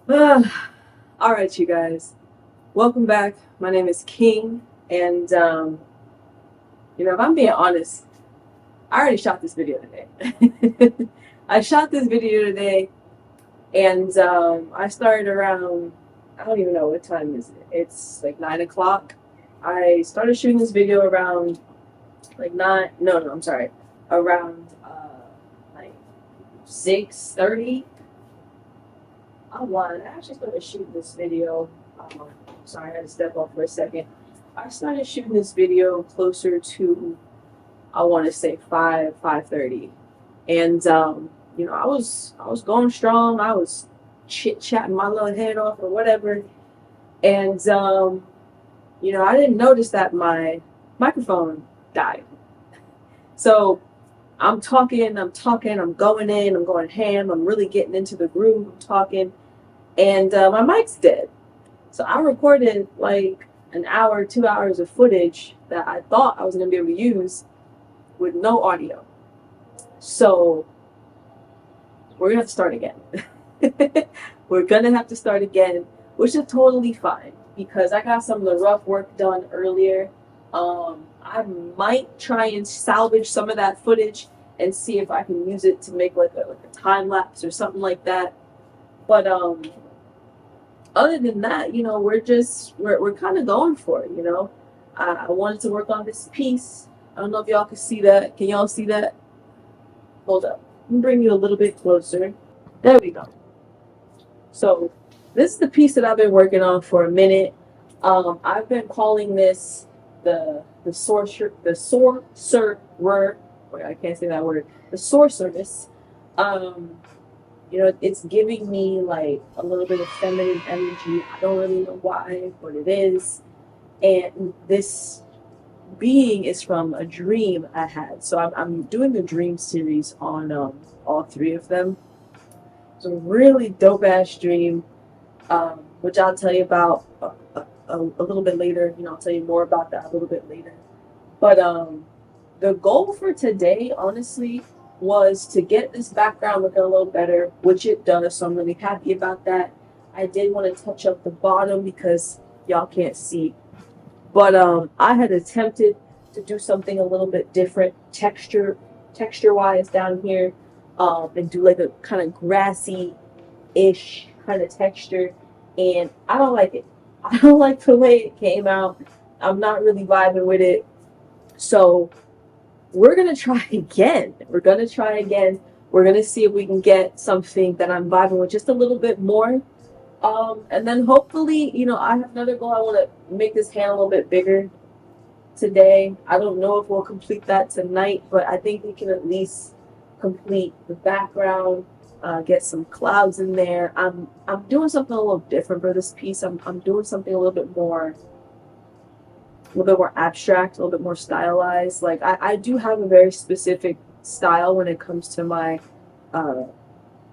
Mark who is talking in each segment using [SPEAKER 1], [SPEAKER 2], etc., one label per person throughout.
[SPEAKER 1] All right, you guys. Welcome back. My name is King, and if I'm being honest, I already shot this video today. I shot this video today, and I started around. I don't even know what time is it. It's like 9 o'clock. I started shooting this video around like nine. No, no, I'm sorry. Around like 6:30. I'm lying. I actually started shooting this video. Sorry, I had to step off for a second. I started shooting this video closer to, I want to say 5:30, and I was going strong. I was chit chatting my little head off or whatever, and I didn't notice that my microphone died. So I'm going in, I'm going ham, I'm really getting into the groove, I'm talking, and my mic's dead. So I recorded like an hour, 2 hours of footage that I thought I was going to be able to use with no audio. So we're going to have to start again. We're going to have to start again, which is totally fine because I got some of the rough work done earlier. I might try and salvage some of that footage and see if I can use it to make like a time lapse or something like that. But other than that, we're kind of going for it. I wanted to work on this piece. I don't know if y'all can see that. Can y'all see that? Hold up. Let me bring you a little bit closer. There we go. So this is the piece that I've been working on for a minute. I've been calling this the sorcerer. Wait, I can't say that word. The sorceress. Um, it's giving me like a little bit of feminine energy. I don't really know why, but it is. And this being is from a dream I had. So I'm doing the dream series on all three of them. It's a really dope ass dream, which I'll tell you about a little bit later. I'll tell you more about that a little bit later. But the goal for today, honestly, was to get this background looking a little better, which it does. So I'm really happy about that. I did want to touch up the bottom because y'all can't see. But I had attempted to do something a little bit different, texture wise down here, and do like a kind of grassy ish kind of texture, and I don't like it. I don't like the way it came out. I'm not really vibing with it. So we're gonna try again. We're gonna try again. We're gonna see if we can get something that I'm vibing with just a little bit more. And then hopefully, I have another goal. I want to make this hand a little bit bigger today. I don't know if we'll complete that tonight, but I think we can at least complete the background, get some clouds in there. I'm doing something a little different for this piece. I'm doing something a little bit more abstract, a little bit more stylized. Like I do have a very specific style when it comes to my uh,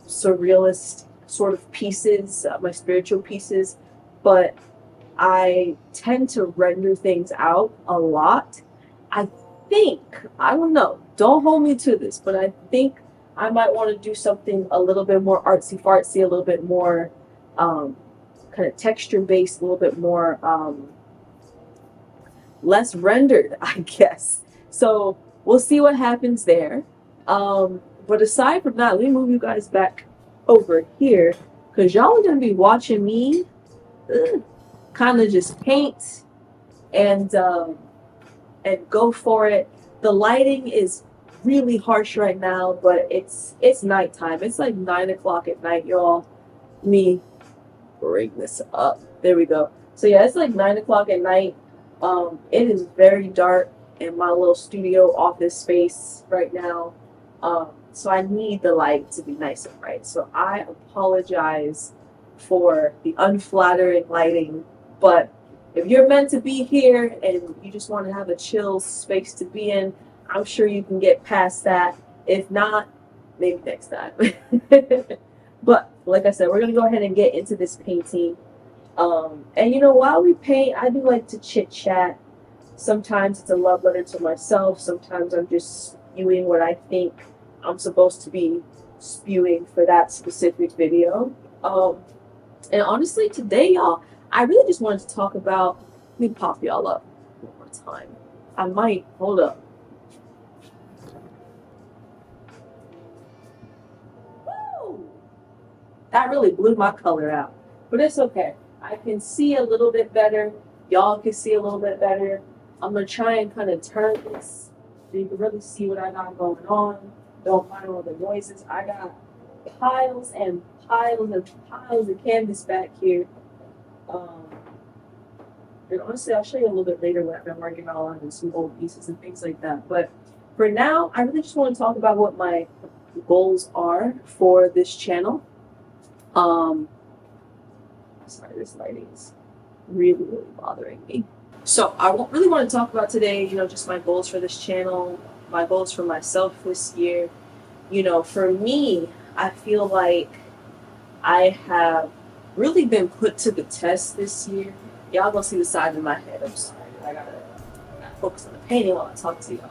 [SPEAKER 1] surrealist sort of pieces, my spiritual pieces, but I tend to render things out a lot. I think, I don't know, don't hold me to this, but I think I might want to do something a little bit more artsy fartsy, a little bit more um, kind of texture based, a little bit more less rendered, I guess. So we'll see what happens there. But aside from that, let me move you guys back over here because y'all are gonna be watching me kind of just paint and go for it. The lighting is really harsh right now, but it's nighttime. It's like 9 o'clock at night, y'all. Let me bring this up. There we go. So yeah, it's like 9 o'clock at night. It is very dark in my little studio office space right now. So I need the light to be nice and bright. So I apologize for the unflattering lighting, but if you're meant to be here and you just want to have a chill space to be in, I'm sure you can get past that. If not, maybe next time. But like I said, we're gonna go ahead and get into this painting. And while we paint, I do like to chit chat. Sometimes it's a love letter to myself. Sometimes I'm just spewing what I think I'm supposed to be spewing for that specific video. And honestly, today, y'all, I really just wanted to talk about. Let me pop y'all up one more time. I might hold up. Woo! That really blew my color out, but it's okay. I can see a little bit better. Y'all can see a little bit better. I'm gonna try and kind of turn this so you can really see what I got going on. Don't mind all the noises. I got piles and piles and piles of canvas back here. Um, and honestly, I'll show you a little bit later what I've been working on and some old pieces and things like that. But for now, I really just want to talk about what my goals are for this channel. Sorry, this lighting is really, really bothering me. So I really want to talk about today, just my goals for this channel, my goals for myself this year. For me, I feel like I have really been put to the test this year. Y'all gonna see the side of my head. I'm sorry. I gotta focus on the painting while I talk to y'all.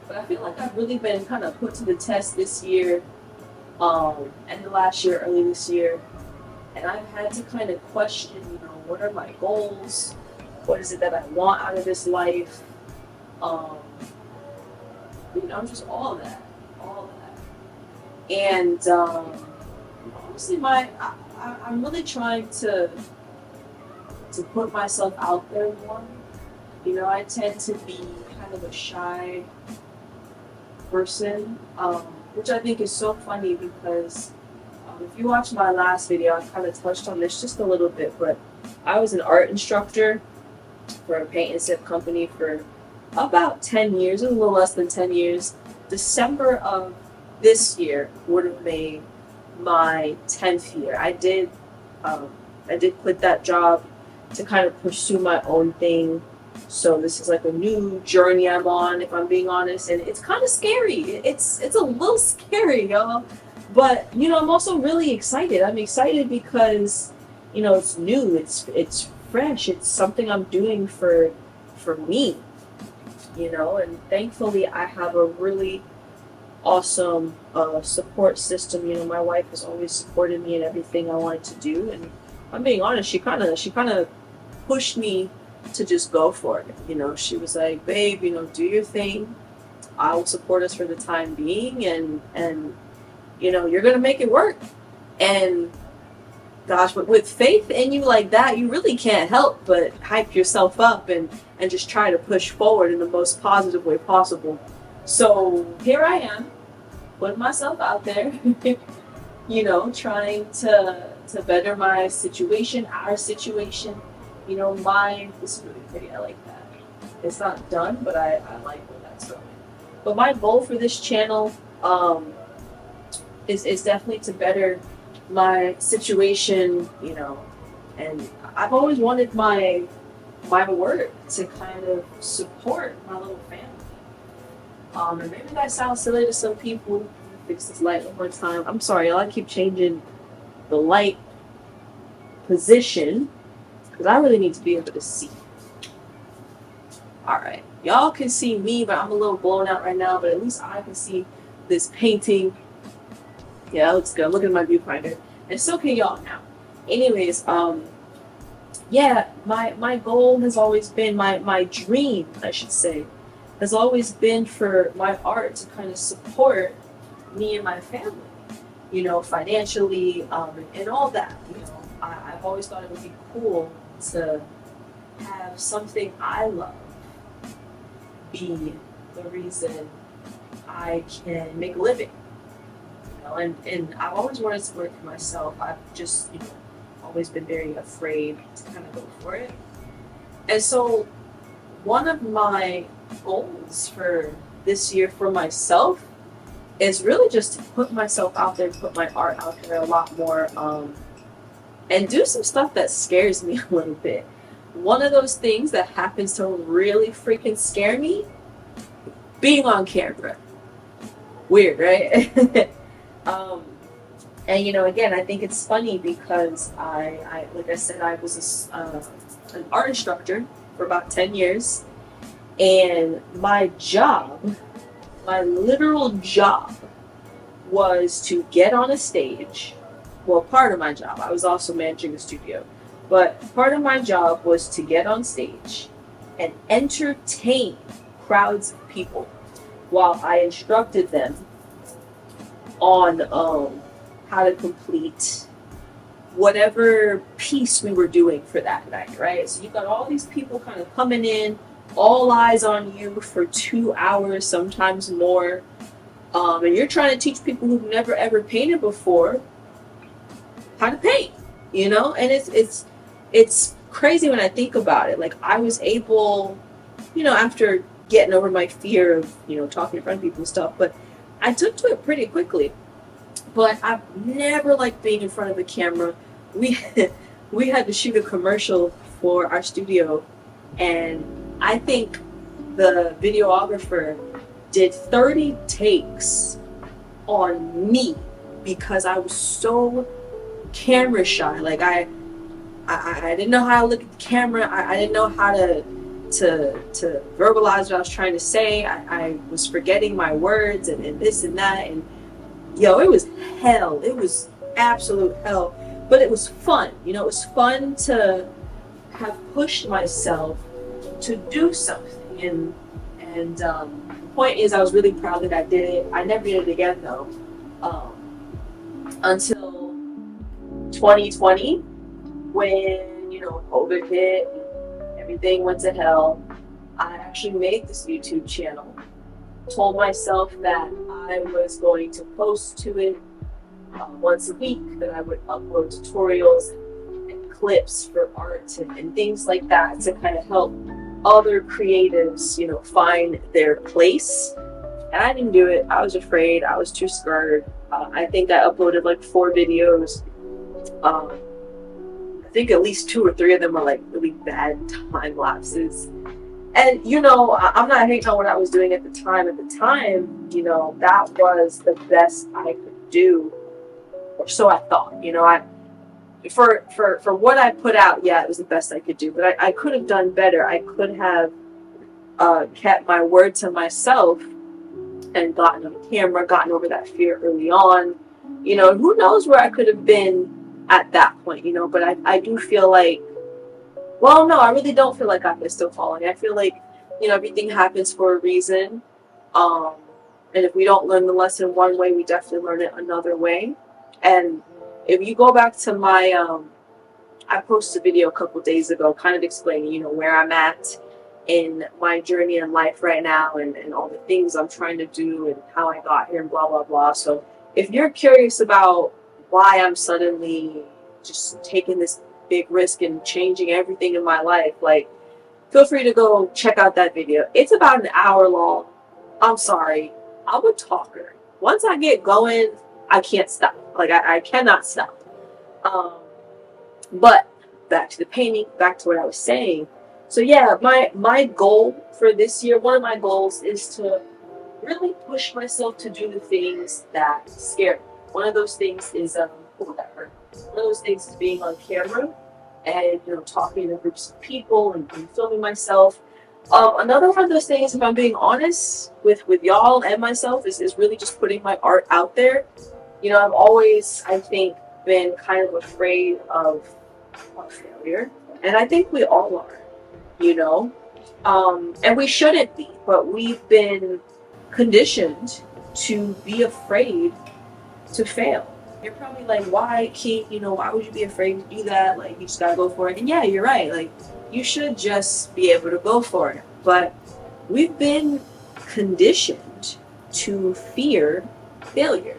[SPEAKER 1] But I feel like I've really been kind of put to the test this year, end of last year, early this year. And I've had to kind of question, what are my goals? What is it that I want out of this life? Just all of that. And honestly, I'm really trying to put myself out there more. I tend to be kind of a shy person, which I think is so funny because if you watch my last video, I kind of touched on this just a little bit, but I was an art instructor for a paint and sip company for about 10 years, a little less than 10 years. December of this year would have made my 10th year. I did quit that job to kind of pursue my own thing. So this is like a new journey I'm on, if I'm being honest, and it's kind of scary. It's a little scary, y'all. But I'm also really excited. I'm excited because it's new, it's fresh, it's something I'm doing for me, and thankfully I have a really awesome support system. My wife has always supported me in everything I wanted to do, and I'm being honest, she kind of pushed me to just go for it. She was like, babe, do your thing. I will support us for the time being, and you're gonna make it work. And gosh, but with faith in you like that, you really can't help but hype yourself up and just try to push forward in the most positive way possible. So here I am, putting myself out there, trying to better my situation, our situation. This is really pretty, I like that. It's not done, but I like where that's going. But my goal for this channel is definitely to better my situation, and I've always wanted my work to kind of support my little family. And maybe that sounds silly to some people. Fix this light one more time. I'm sorry, y'all. I keep changing the light position because I really need to be able to see. All right, y'all can see me, but I'm a little blown out right now. But at least I can see this painting. Yeah, that looks good. Look at my viewfinder, and so can y'all now. Anyways, yeah, my goal has always been, my dream, I should say, has always been for my art to kind of support me and my family, financially, and all that. I've always thought it would be cool to have something I love be the reason I can make a living. And I've always wanted to work for myself. I've just, always been very afraid to kind of go for it. And so one of my goals for this year for myself is really just to put myself out there, put my art out there a lot more, and do some stuff that scares me a little bit. One of those things that happens to really freaking scare me, being on camera. Weird, right? And again, I think it's funny because I like I said, I was an art instructor for about 10 years, and my literal job was to get on a stage well, part of my job, I was also managing a studio, but part of my job was to get on stage and entertain crowds of people while I instructed them on how to complete whatever piece we were doing for that night, right? So you got all these people kind of coming in, all eyes on you for 2 hours, sometimes more. And you're trying to teach people who've never ever painted before how to paint, you know? And it's crazy when I think about it. Like, I was able, you know, after getting over my fear of, you know, talking in front of people and stuff, but I took to it pretty quickly. But I've never liked being in front of the camera. We we had to shoot a commercial for our studio, and I think the videographer did 30 takes on me because I was so camera shy. Like, I didn't know how to look at the camera. I didn't know how to verbalize what I was trying to say. I was forgetting my words and this and that, and yo, it was hell. It was absolute hell. But it was fun. You know, it was fun to have pushed myself to do something. And the point is, I was really proud that I did it. I never did it again, though, until 2020, when, you know, COVID hit, everything went to hell. I actually made this YouTube channel. Told myself that I was going to post to it once a week, that I would upload tutorials and clips for art and things like that to kind of help other creatives, you know, find their place. And I didn't do it. I was afraid. I was too scared. I think I uploaded like 4 videos. I think at least 2 or 3 of them were like really bad time lapses. And, you know, I'm not hating on what I was doing at the time. At the time, you know, that was the best I could do. Or so I thought. You know, for what I put out, yeah, it was the best I could do. But I could have done better. I could have kept my word to myself and gotten on camera, gotten over that fear early on. You know, who knows where I could have been at that point, you know. But I do feel like, well, no, I really don't feel like I'm still falling. I feel like, you know, everything happens for a reason. And if we don't learn the lesson one way, we definitely learn it another way. And if you go back to my, I posted a video a couple days ago kind of explaining, you know, where I'm at in my journey in life right now, and all the things I'm trying to do and how I got here and blah, blah, blah. So if you're curious about why I'm suddenly just taking this big risk and changing everything in my life, like, feel free to go check out that video. It's about an hour long. I'm sorry. I'm a talker. Once I get going, I can't stop. Like, I cannot stop. But back to the painting, back to what I was saying. So yeah, my goal for this year, one of my goals is to really push myself to do the things that scare me. One of those things is one of those things is being on camera and, you know, talking to groups of people and filming myself. Another one of those things, if I'm being honest with y'all and myself, is really just putting my art out there. You know, I've always, I think, been kind of afraid of failure, and I think we all are, you know, and we shouldn't be, but we've been conditioned to be afraid to fail. You're probably like, why, Keith, you know, why would you be afraid to do that? Like, you just gotta go for it. And yeah, you're right. Like, you should just be able to go for it. But we've been conditioned to fear failure.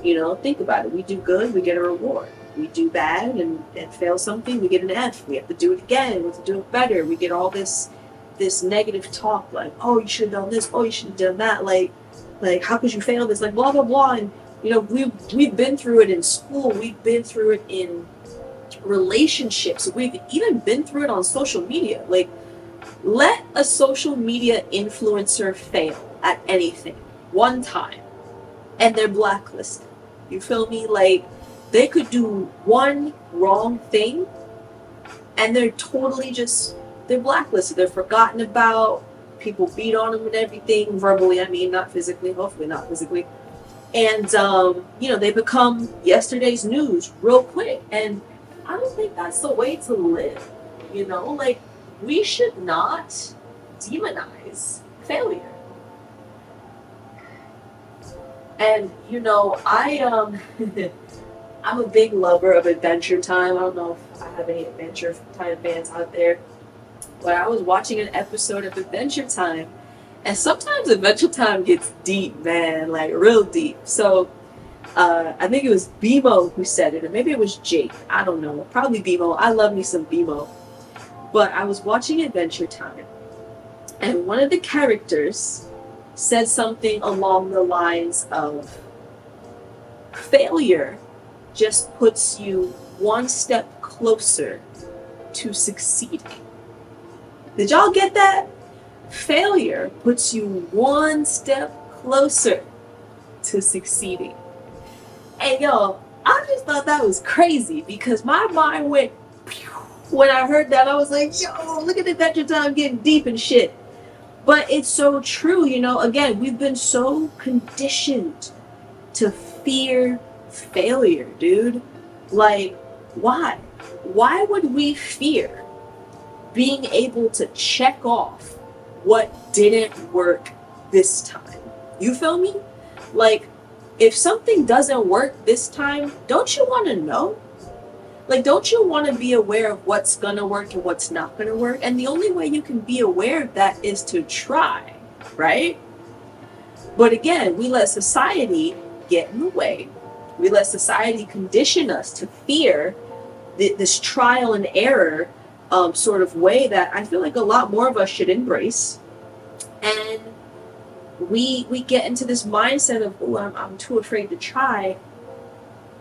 [SPEAKER 1] You know, think about it. We do good, we get a reward. We do bad and fail something, we get an F. We have to do it again, we have to do it better. We get all this negative talk, like, oh, you should have done this, oh, you should have done that, like how could you fail this, like blah blah blah. And you know, we've been through it in school, we've been through it in relationships, we've even been through it on social media. Like, let a social media influencer fail at anything one time and they're blacklisted. You feel me? Like, they could do one wrong thing and they're totally they're blacklisted. They're forgotten about. People beat on them and everything, verbally, I mean, not physically, hopefully not physically. And they become yesterday's news real quick. And I don't think that's the way to live. Like, we should not demonize failure. And I'm a big lover of Adventure Time. I don't know if I have any Adventure Time fans out there, but I was watching an episode of Adventure Time, and sometimes Adventure Time gets deep, man, like real deep. So I think it was BMO who said it, or maybe it was Jake. I don't know. Probably BMO. I love me some BMO. But I was watching Adventure Time, and one of the characters said something along the lines of, failure just puts you one step closer to succeeding. Did y'all get that? Failure puts you one step closer to succeeding. And yo, I just thought that was crazy, because my mind went pew. When I heard that. I was like, yo, look at Adventure Time getting deep and shit. But it's so true, again, we've been so conditioned to fear failure, dude. Like, why? Why would we fear being able to check off what didn't work this time? You feel me? Like, if something doesn't work this time, don't you want to know? Like, don't you want to be aware of what's going to work and what's not going to work? And the only way you can be aware of that is to try, right? But again, we let society get in the way. We let society condition us to fear this trial and error sort of way that I feel like a lot more of us should embrace. And we get into this mindset of, oh, I'm too afraid to try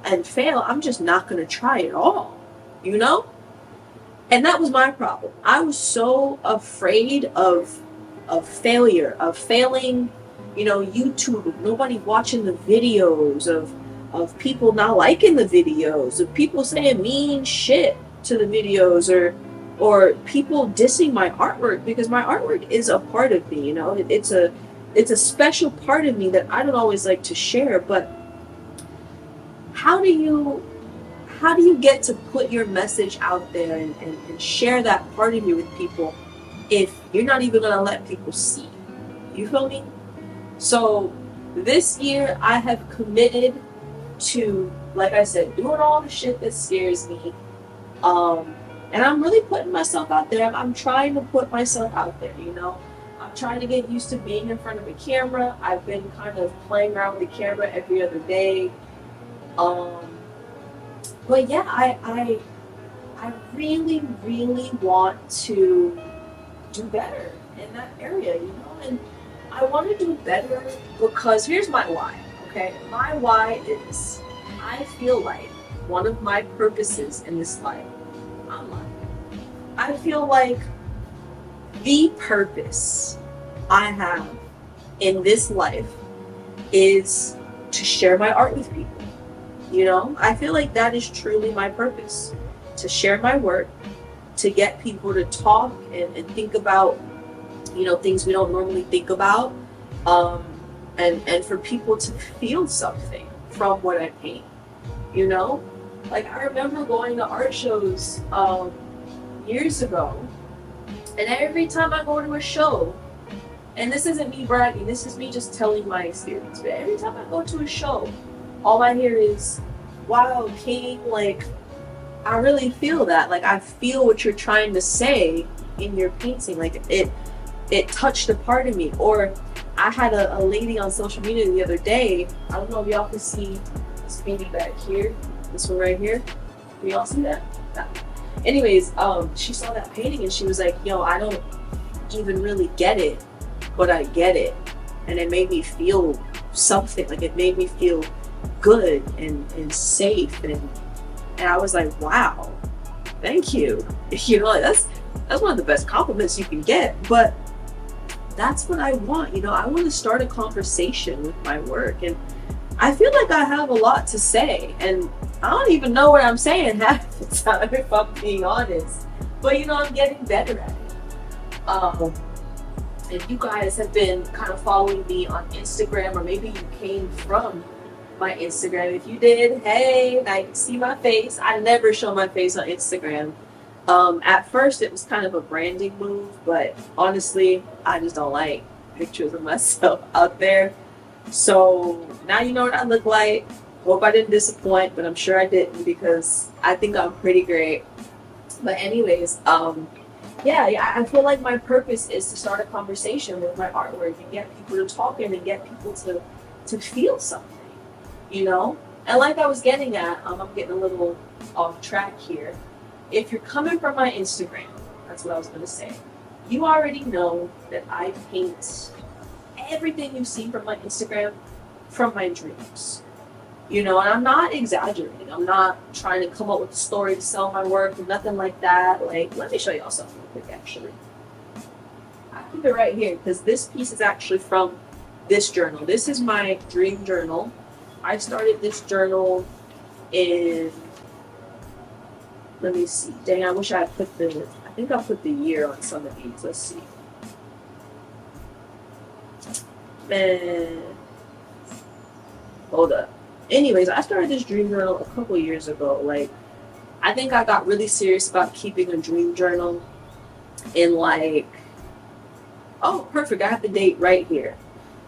[SPEAKER 1] and fail. I'm just not going to try at all, And that was my problem. I was so afraid of failure, of failing, YouTube, of nobody watching the videos, of people not liking the videos, of people saying mean shit to the videos, or people dissing my artwork, because my artwork is a part of me, It's a special part of me that I don't always like to share. But how do you get to put your message out there and share that part of you with people if you're not even going to let people see? You feel me? So this year I have committed to, like I said, doing all the shit that scares me. And I'm really putting myself out there. I'm trying to put myself out there, I'm trying to get used to being in front of a camera. I've been kind of playing around with the camera every other day. But yeah, I really, really want to do better in that area, and I want to do better because here's my why, okay? My why is, I feel like one of my purposes in this life, I feel like the purpose I have in this life is to share my art with people. I feel like that is truly my purpose, to share my work, to get people to talk and think about, things we don't normally think about, and for people to feel something from what I paint, Like, I remember going to art shows years ago, and every time I go to a show, and this isn't me bragging, this is me just telling my experience, but every time I go to a show, all I hear is, wow, King, like, I really feel that. Like, I feel what you're trying to say in your painting. Like, it touched a part of me. Or I had a lady on social media the other day. I don't know if y'all can see this baby back here. This one right here. Can y'all see that? No. Anyways, she saw that painting and she was like, yo, I don't even really get it, but I get it. And it made me feel something. Like, it made me feel good and safe, and I was like, wow, thank you. That's one of the best compliments you can get. But that's what I want. I want to start a conversation with my work, and I feel like I have a lot to say, and I don't even know what I'm saying half the time, if I'm being honest. But I'm getting better at it. If you guys have been kind of following me on Instagram, or maybe you came from my Instagram. If you did, hey, now you can see my face. I never show my face on Instagram. At first, it was kind of a branding move, but honestly, I just don't like pictures of myself out there. So now you know what I look like. Hope I didn't disappoint, but I'm sure I didn't because I think I'm pretty great. But anyways, yeah, I feel like my purpose is to start a conversation with my artwork and get people to talk in and get people to feel something, you know. And like I was getting at, I'm getting a little off track here. If you're coming from my Instagram, that's what I was gonna say. You already know that I paint everything you see from my Instagram from my dreams. You know, and I'm not exaggerating. I'm not trying to come up with a story to sell my work or nothing like that. Like, let me show y'all something real quick, actually. I keep it right here because this piece is actually from this journal. This is my dream journal. I started this journal in, let me see. Dang, I wish I had I think I put the year on some of these. Let's see. Man. Hold up. Anyways, I started this dream journal a couple years ago. Like, I think I got really serious about keeping a dream journal in like, oh, perfect. I have the date right here.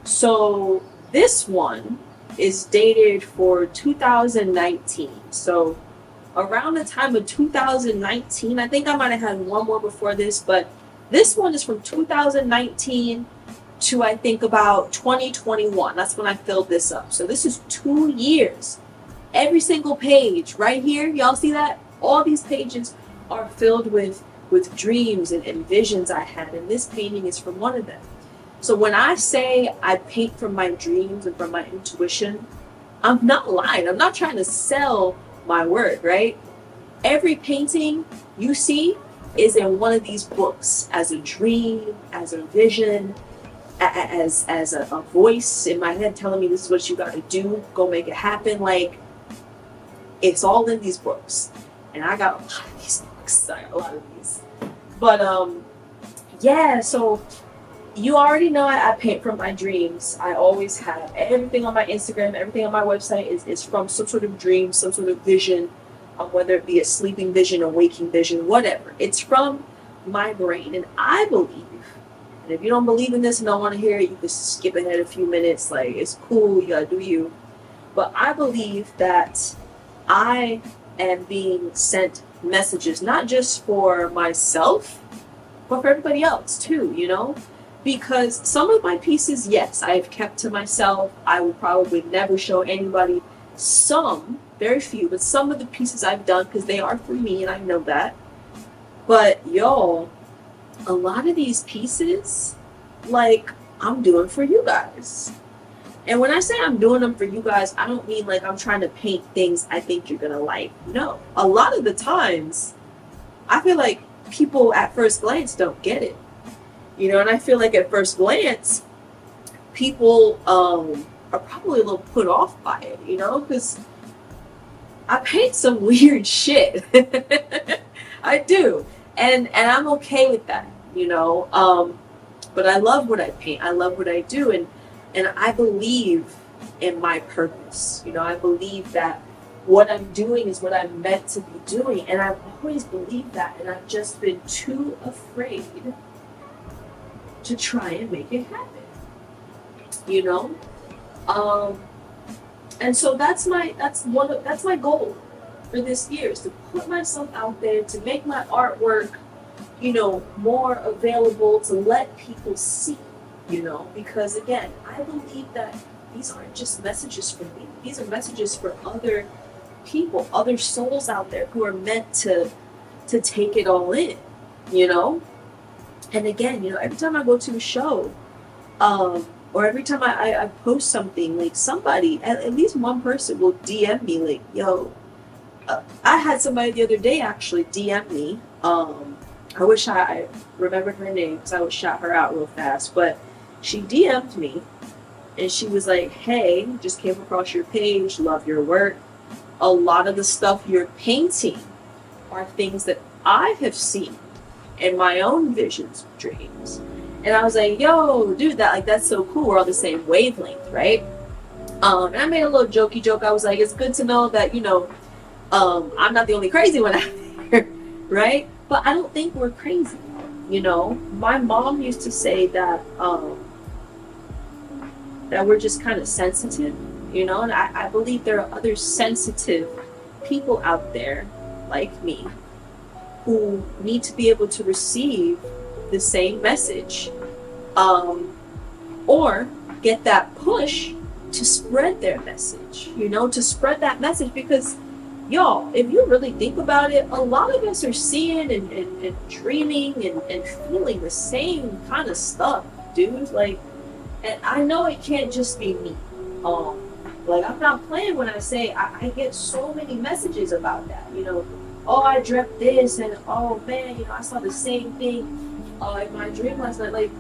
[SPEAKER 1] So this one is dated for 2019. So around the time of 2019, I think I might have had one more before this, but this one is from 2019 to I think about 2021. That's when I filled this up. So this is 2 years. Every single page right here, y'all see that? All these pages are filled with dreams and visions I had, and this painting is from one of them. So when I say I paint from my dreams and from my intuition, I'm not lying. I'm not trying to sell my work, right? Every painting you see is in one of these books as a dream, as a vision, as a voice in my head telling me this is what you got to do, go make it happen. Like, it's all in these books, and I got a lot of these books. I got a lot of these, but yeah. So you already know I paint from my dreams. I always have. Everything on my Instagram, everything on my website is from some sort of dream, some sort of vision, whether it be a sleeping vision, a waking vision, whatever. It's from my brain, and I believe. And if you don't believe in this and don't want to hear it, you can skip ahead a few minutes. Like, it's cool, you gotta do you. But I believe that I am being sent messages, not just for myself, but for everybody else too, you know? Because some of my pieces, yes, I have kept to myself. I will probably never show anybody. Some, very few, but some of the pieces I've done, because they are for me and I know that. But y'all, a lot of these pieces, like, I'm doing for you guys. And when I say I'm doing them for you guys, I don't mean like I'm trying to paint things I think you're gonna like. No. A lot of the times, I feel like people at first glance don't get it. You know, and I feel like at first glance, people are probably a little put off by it, you know, because I paint some weird shit. I do. And I'm okay with that, you know. But I love what I paint. I love what I do, and I believe in my purpose. You know, I believe that what I'm doing is what I'm meant to be doing, and I've always believed that, and I've just been too afraid to try and make it happen. You know, and so that's my goal for this year, is to put myself out there, to make my artwork, you know, more available, to let people see, you know, because again, I believe that these aren't just messages for me. These are messages for other people, other souls out there who are meant to take it all in, you know. And again, you know, every time I go to a show, or every time I post something, like somebody, at least one person will DM me like, yo, I had somebody the other day actually DM me. I wish I remembered her name because I would shout her out real fast. But she DM'd me and she was like, hey, just came across your page, love your work. A lot of the stuff you're painting are things that I have seen in my own visions, dreams. And I was like, yo, dude, that's so cool. We're on the same wavelength, right? And I made a little jokey joke. I was like, it's good to know that, I'm not the only crazy one out there, right? But I don't think we're crazy. My mom used to say that we're just kind of sensitive, and I believe there are other sensitive people out there like me who need to be able to receive the same message, or get that push to spread their message, to spread that message. Because y'all, if you really think about it, a lot of us are seeing and dreaming and feeling the same kind of stuff, dude. Like, and I know it can't just be me. Like, I'm not playing when I say I get so many messages about that. Oh, I dreamt this, and oh man, I saw the same thing in my dream last night. Like,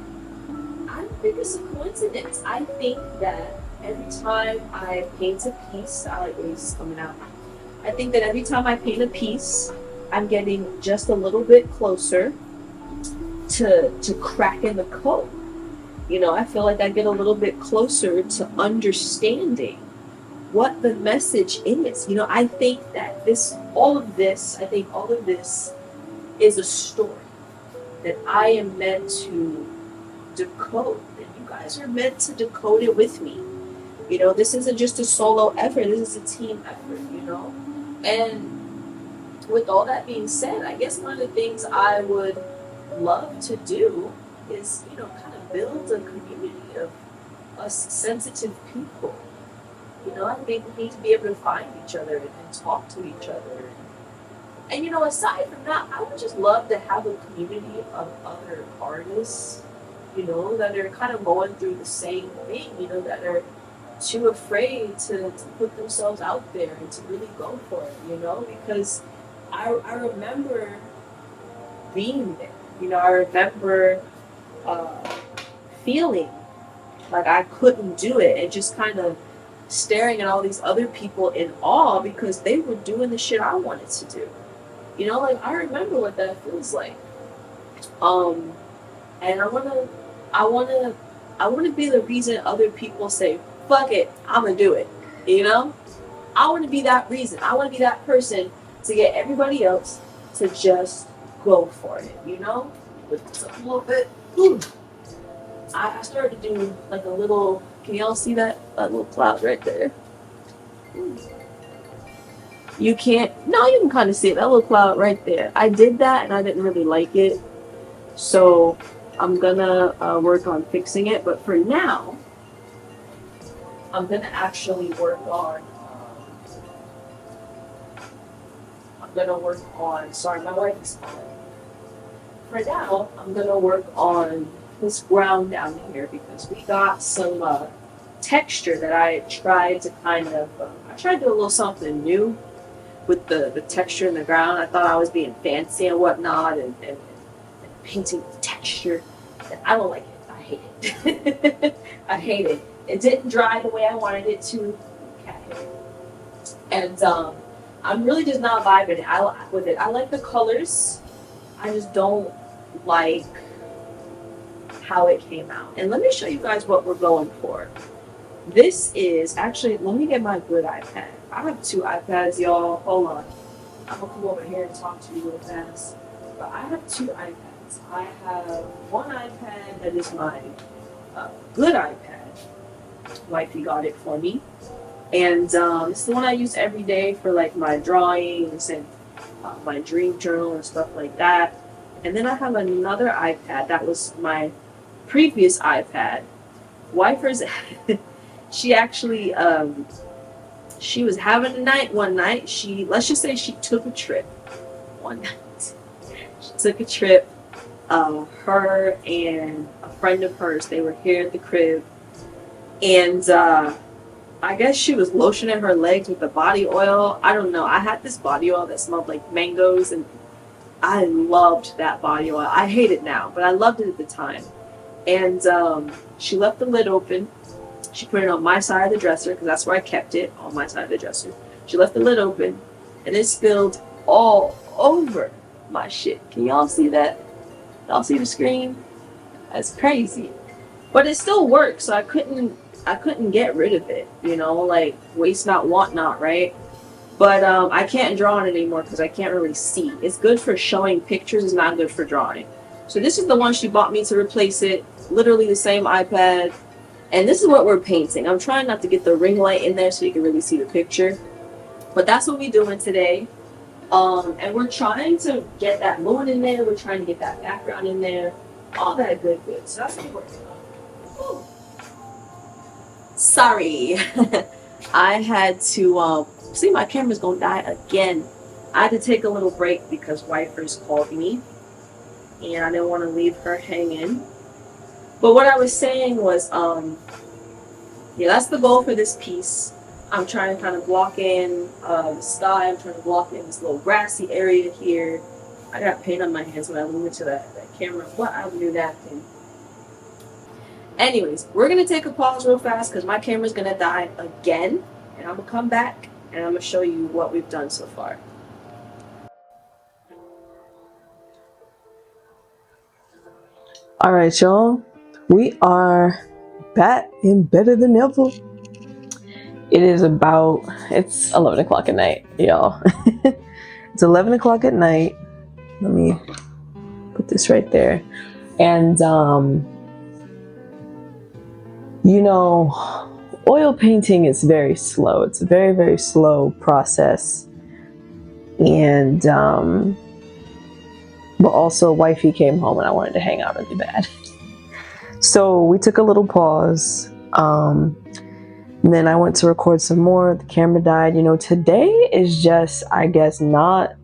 [SPEAKER 1] I don't think it's a coincidence. I think that every time I paint a piece, I like waves coming out. I think that every time I paint a piece, I'm getting just a little bit closer to cracking the code. I feel like I get a little bit closer to understanding what the message is. I think that all of this is a story that I am meant to decode, and you guys are meant to decode it with me. This isn't just a solo effort, this is a team effort, And with all that being said, I guess one of the things I would love to do is, kind of build a community of us sensitive people. I think we need to be able to find each other and talk to each other. And, aside from that, I would just love to have a community of other artists, that are kind of going through the same thing, that are too afraid to put themselves out there and to really go for it, because I remember being there. I remember feeling like I couldn't do it and just kind of staring at all these other people in awe because they were doing the shit I wanted to do. Like, I remember what that feels like. And I wanna be the reason other people say, fuck it, I'm gonna do it. I wanna be that reason. I wanna be that person to get everybody else to just go for it, Lift this up a little bit. Ooh. I started to do like a little, can y'all see that little cloud right there? You can't, no, you can kind of see it, that little cloud right there. I did that and I didn't really like it. So I'm gonna work on fixing it. But for now, I'm gonna actually work on, sorry, my wife is calling. For now, I'm gonna work on this ground down here because we got some texture that I tried to kind of, I tried to do a little something new with the texture in the ground. I thought I was being fancy and whatnot and painting with texture. And I don't like it. I hate it. I hate it. It didn't dry the way I wanted it to. Okay. And I'm really just not vibing with it. I like the colors. I just don't like how it came out. And let me show you guys what we're going for. This is actually, let me get my good iPad. I have two iPads, y'all. Hold on. I'm gonna come over here and talk to you real fast. But I have two iPads. I have one iPad that is my good iPad. Wifey got it for me. And it's the one I use every day for like my drawings and my dream journal and stuff like that. And then I have another iPad that was my previous iPad. Wifers, she actually, she was having a night one night. Let's just say she took a trip one night. She took a trip. Her and a friend of hers, they were here at the crib. And I guess she was lotioning her legs with the body oil. I don't know. I had this body oil that smelled like mangoes, and I loved that body oil. I hate it now, but I loved it at the time. And she left the lid open. She put it on my side of the dresser, because that's where I kept it, on my side of the dresser. She left the lid open, and it spilled all over my shit. Can y'all see that? Y'all see the screen? That's crazy. But it still worked, so I couldn't I couldn't get rid of it, like waste not, want not, right? But I can't draw on it anymore because I can't really see. It's good for showing pictures, it's not good for drawing. So this is the one she bought me to replace it. Literally the same iPad. And this is what we're painting. I'm trying not to get the ring light in there so you can really see the picture. But that's what we're doing today. And we're trying to get that moon in there. We're trying to get that background in there. All that good. So that's what we're working on. Sorry. I had to, see, my camera's gonna die again. I had to take a little break because wifers called me. And I didn't want to leave her hanging. But what I was saying was, yeah, that's the goal for this piece. I'm trying to kind of block in the sky. I'm trying to block in this little grassy area here. I got paint on my hands when I moved into that camera. What I would do that thing. Anyways, we're going to take a pause real fast because my camera's going to die again. And I'm going to come back and I'm going to show you what we've done so far.
[SPEAKER 2] All right, y'all. We are back and better than ever. It's 11 o'clock at night, y'all. It's 11 o'clock at night. Let me put this right there. And, oil painting is very slow. It's a very, very slow process. And, but also wifey came home and I wanted to hang out really bad. So we took a little pause. And then I went to record some more. The camera died. Today is just, I guess not,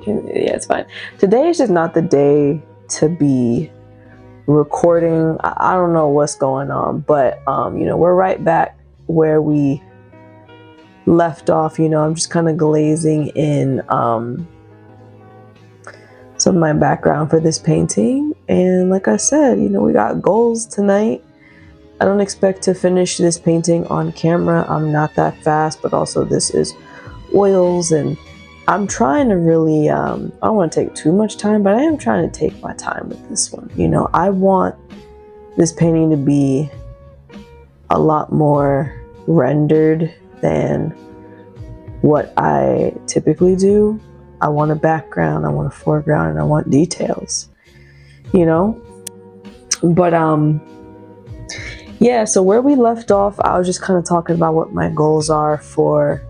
[SPEAKER 2] yeah, it's fine. Today is just not the day to be recording. I don't know what's going on, but, we're right back where we left off. I'm just kind of glazing in, some of my background for this painting. And like I said, we got goals tonight. I don't expect to finish this painting on camera. I'm not that fast, but also this is oils and I'm trying to really, I don't want to take too much time, but I am trying to take my time with this one. I want this painting to be a lot more rendered than what I typically do. I want a background, I want a foreground, and I want details, But, yeah, so where we left off, I was just kind of talking about what my goals are for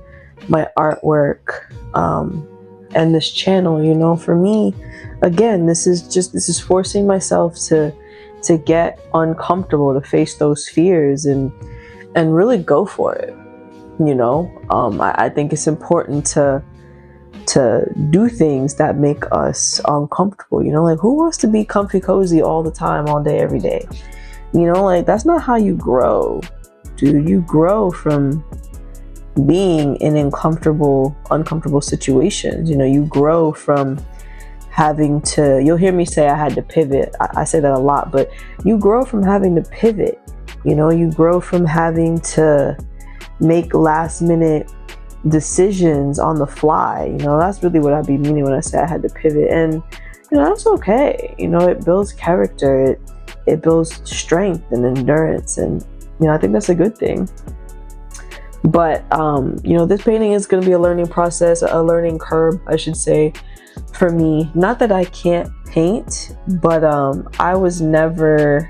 [SPEAKER 2] my artwork, and this channel. For me, again, this is forcing myself to get uncomfortable, to face those fears and really go for it. I think it's important to do things that make us uncomfortable. Like, who wants to be comfy cozy all the time, all day, every day? That's not how you grow, dude. You grow from being in uncomfortable situations. You grow from having to, you'll hear me say I had to pivot. I say that a lot, but you grow from having to pivot. You grow from having to make last minute decisions on the fly. That's really what I'd be meaning when I say I had to pivot. And, that's okay. It builds character. It builds strength and endurance, and I think that's a good thing. But this painting is going to be a learning process, a learning curve, I should say, for me. Not that I can't paint, but I was never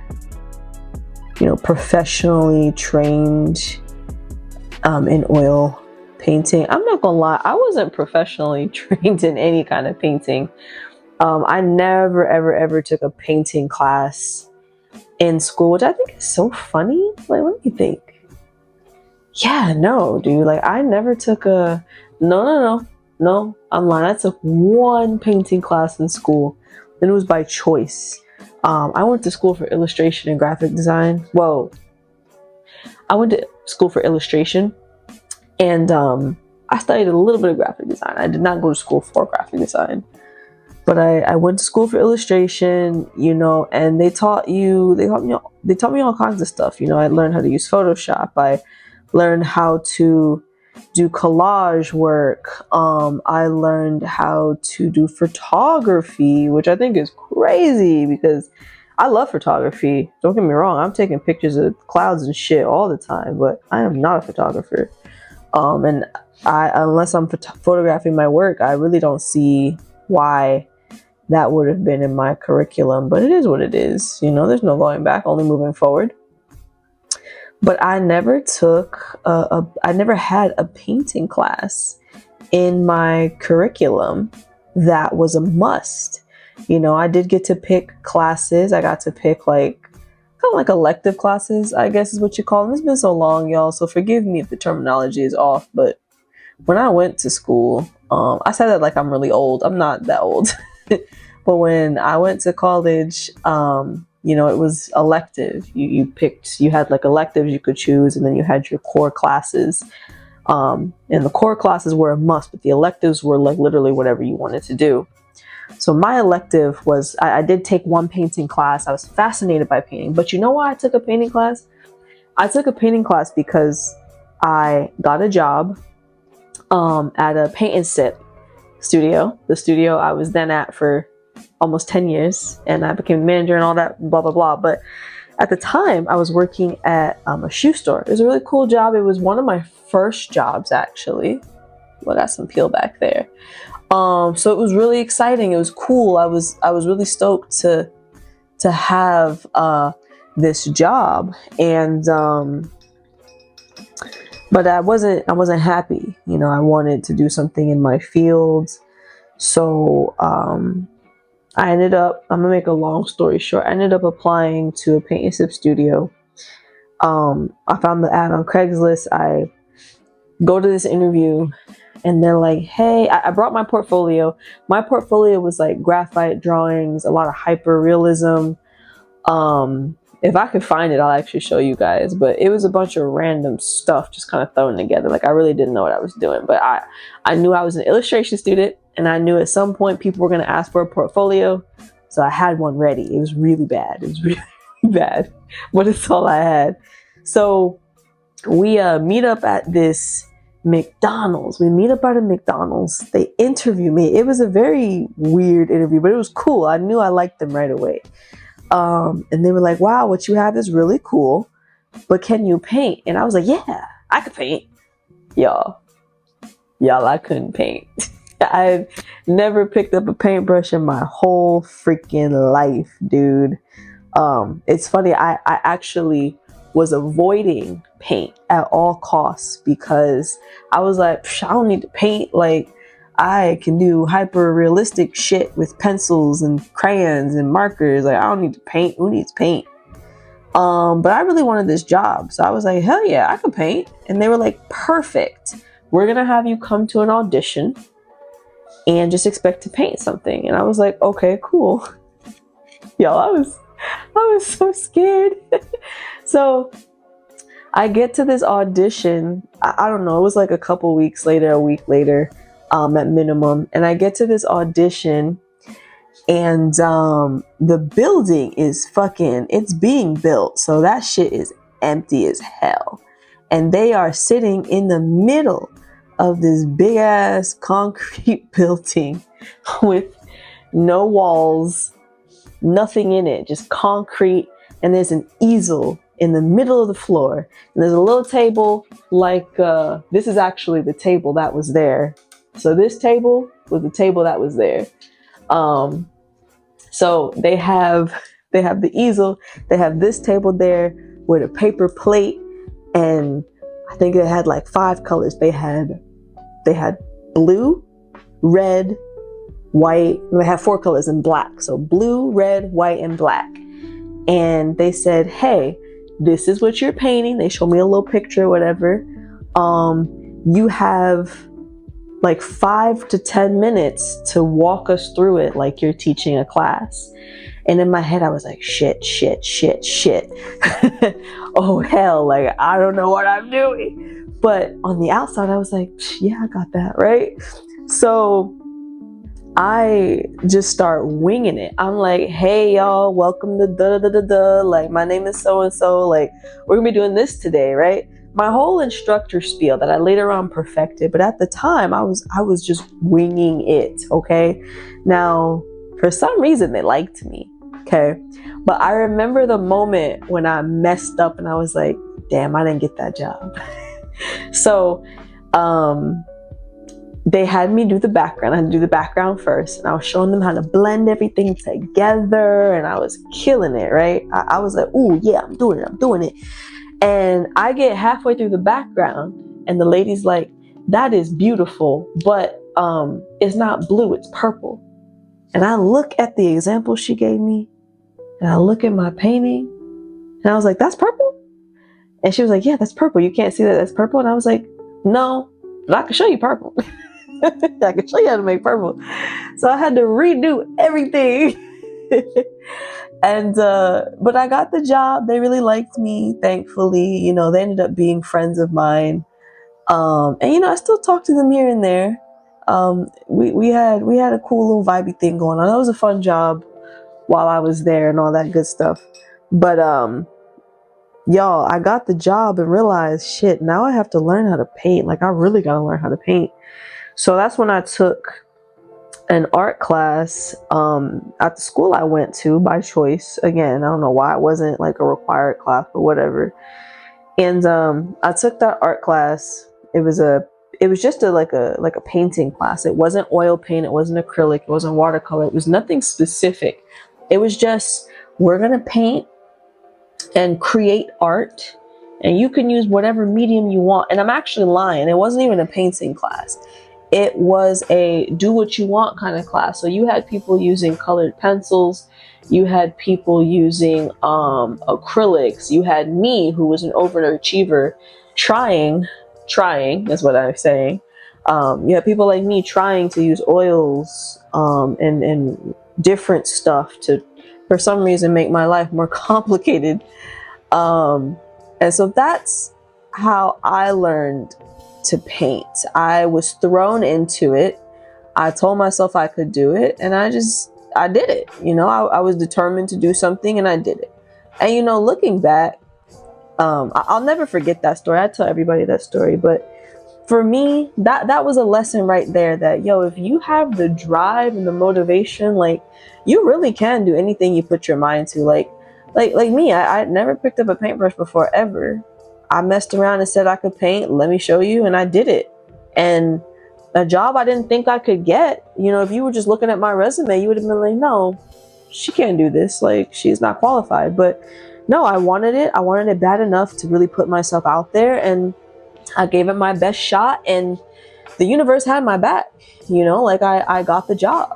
[SPEAKER 2] professionally trained in oil painting. I'm not gonna lie, I wasn't professionally trained in any kind of painting. I never ever took a painting class in school, which I think is so funny. Like, let me think. Yeah, no, dude. Like, I never took no, I'm lying. I took one painting class in school, and it was by choice. I went to school for illustration and graphic design. Well, I went to school for illustration, and I studied a little bit of graphic design. I did not go to school for graphic design. But I went to school for illustration, and they taught me all kinds of stuff. I learned how to use Photoshop. I learned how to do collage work. I learned how to do photography, which I think is crazy because I love photography. Don't get me wrong. I'm taking pictures of clouds and shit all the time, but I am not a photographer. And unless I'm photographing my work, I really don't see why that would have been in my curriculum. But it is what it is. You know, there's no going back, only moving forward. But I never I never had a painting class in my curriculum that was a must. You know, I did get to pick classes. I got to pick like kind of like elective classes, I guess is what you call them. It's been so long, y'all, so forgive me if the terminology is off. But when I went to school, I said that like I'm really old. I'm not that old. But when I went to college, you know, it was elective. You had like electives you could choose, and then you had your core classes. And the core classes were a must, but the electives were like literally whatever you wanted to do. So my elective was, I did take one painting class. I was fascinated by painting. But you know why I took a painting class? I took a painting class because I got a job at a paint and sip studio. The studio I was then at for almost 10 years. And I became the manager and all that, blah, blah, blah. But at the time, I was working at a shoe store. It was a really cool job. It was one of my first jobs, actually. Well, I got some peel back there. So it was really exciting. It was cool. I was really stoked to have this job, and but I wasn't happy. You know, I wanted to do something in my field. So I ended up, I'm gonna make a long story short, I ended up applying to a paint and sip studio. I found the ad on Craigslist. I go to this interview, and they're like, hey, I brought my portfolio. My portfolio was like graphite drawings, a lot of hyper realism. If I could find it, I'll actually show you guys. But it was a bunch of random stuff just kind of thrown together. Like I really didn't know what I was doing. But I knew I was an illustration student, and I knew at some point people were going to ask for a portfolio. So I had one ready. It was really bad. It was really bad. But it's all I had. So we meet up at this McDonald's. We meet up at a McDonald's. They interview me. It was a very weird interview, but it was cool. I knew I liked them right away. And they were like, wow, what you have is really cool, but can you paint? And I was like, yeah, I could paint. Y'all, I couldn't paint. I've never picked up a paintbrush in my whole freaking life, dude. It's funny. I actually was avoiding paint at all costs because I was like, I don't need to paint. Like, I can do hyper realistic shit with pencils and crayons and markers. Like, I don't need to paint. Who needs paint? But I really wanted this job. So I was like, hell yeah, I can paint. And they were like, perfect. We're going to have you come to an audition and just expect to paint something. And I was like, okay, cool. Yo, I was so scared. So I get to this audition. I don't know. It was like a couple weeks later, a week later, at minimum. And I get to this audition, and the building is it's being built. So that shit is empty as hell. And they are sitting in the middle of this big ass concrete building with no walls, nothing in it, just concrete. And there's an easel in the middle of the floor. And there's a little table like, this is actually the table that was there. So this table was the table that was there. So they have the easel, they have this table there with a paper plate, and I think it had like 5 colors. They had blue, red, white, and they have 4 colors in black. So blue, red, white, and black. And they said, hey, this is what you're painting. They showed me a little picture or whatever. You have like 5 to 10 minutes to walk us through it like you're teaching a class. And in my head, I was like, shit. Oh, hell, like, I don't know what I'm doing. But on the outside, I was like, yeah, I got that, right? So I just start winging it. I'm like, hey, y'all, welcome to da-da-da-da-da. Like, my name is so-and-so. Like, we're going to be doing this today, right? My whole instructor spiel that I later on perfected. But at the time, I was just winging it, okay? Now, for some reason, they liked me. Okay. But I remember the moment when I messed up and I was like, damn, I didn't get that job. So they had me do the background. I had to do the background first. And I was showing them how to blend everything together. And I was killing it, right? I was like, ooh, yeah, I'm doing it. And I get halfway through the background and the lady's like, that is beautiful, but it's not blue, it's purple. And I look at the example she gave me and I look at my painting and I was like, that's purple? And she was like, yeah, that's purple. You can't see that that's purple? And I was like, no, but I can show you purple. I can show you how to make purple. So I had to redo everything. And but I got the job. They really liked me, thankfully. You know, they ended up being friends of mine. And you know, I still talk to them here and there. We had a cool little vibey thing going on. That was a fun job while I was there and all that good stuff. But y'all, I got the job and realized, shit, now I have to learn how to paint. Like, I really gotta learn how to paint. So that's when I took an art class at the school I went to by choice. Again, I don't know why it wasn't like a required class or whatever. And I took that art class. It was just like a painting class. It wasn't oil paint, it wasn't acrylic, it wasn't watercolor, it was nothing specific. It was just, we're gonna paint and create art, and you can use whatever medium you want. And I'm actually lying, it wasn't even a painting class. It was a do what you want kind of class. So you had people using colored pencils, you had people using acrylics, you had me, who was an overachiever, trying, that's what I'm saying. You had people like me trying to use oils and different stuff to, for some reason, make my life more complicated. And so that's how I learned to paint. I was thrown into it. I told myself I could do it, and I did it. You know, I was determined to do something, and I did it. And you know, looking back, I'll never forget that story. I tell everybody that story, but for me, that was a lesson right there. That, yo, if you have the drive and the motivation, like, you really can do anything you put your mind to. Like me, I never picked up a paintbrush before, ever. I messed around and said I could paint. Let me show you, and I did it. And a job I didn't think I could get. You know, if you were just looking at my resume, you would have been like, no, she can't do this. Like, she's not qualified. But no, I wanted it. I wanted it bad enough to really put myself out there, and I gave it my best shot, and the universe had my back. You know, like, I got the job.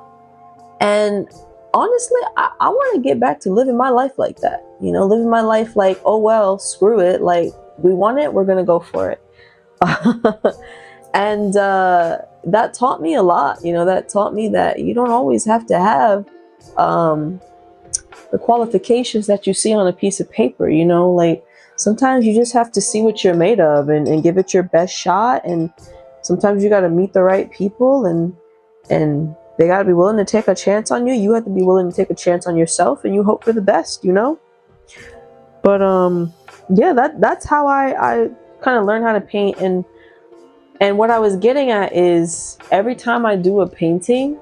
[SPEAKER 2] And honestly, I want to get back to living my life like that. You know, living my life like, oh, well, screw it. Like, we want it, we're going to go for it. And that taught me a lot. You know, that taught me that you don't always have to have the qualifications that you see on a piece of paper. You know, like, sometimes you just have to see what you're made of and give it your best shot. And sometimes you got to meet the right people, and they got to be willing to take a chance on you. You have to be willing to take a chance on yourself, and you hope for the best, you know? But yeah, that's how I kind of learned how to paint. And what I was getting at is, every time I do a painting,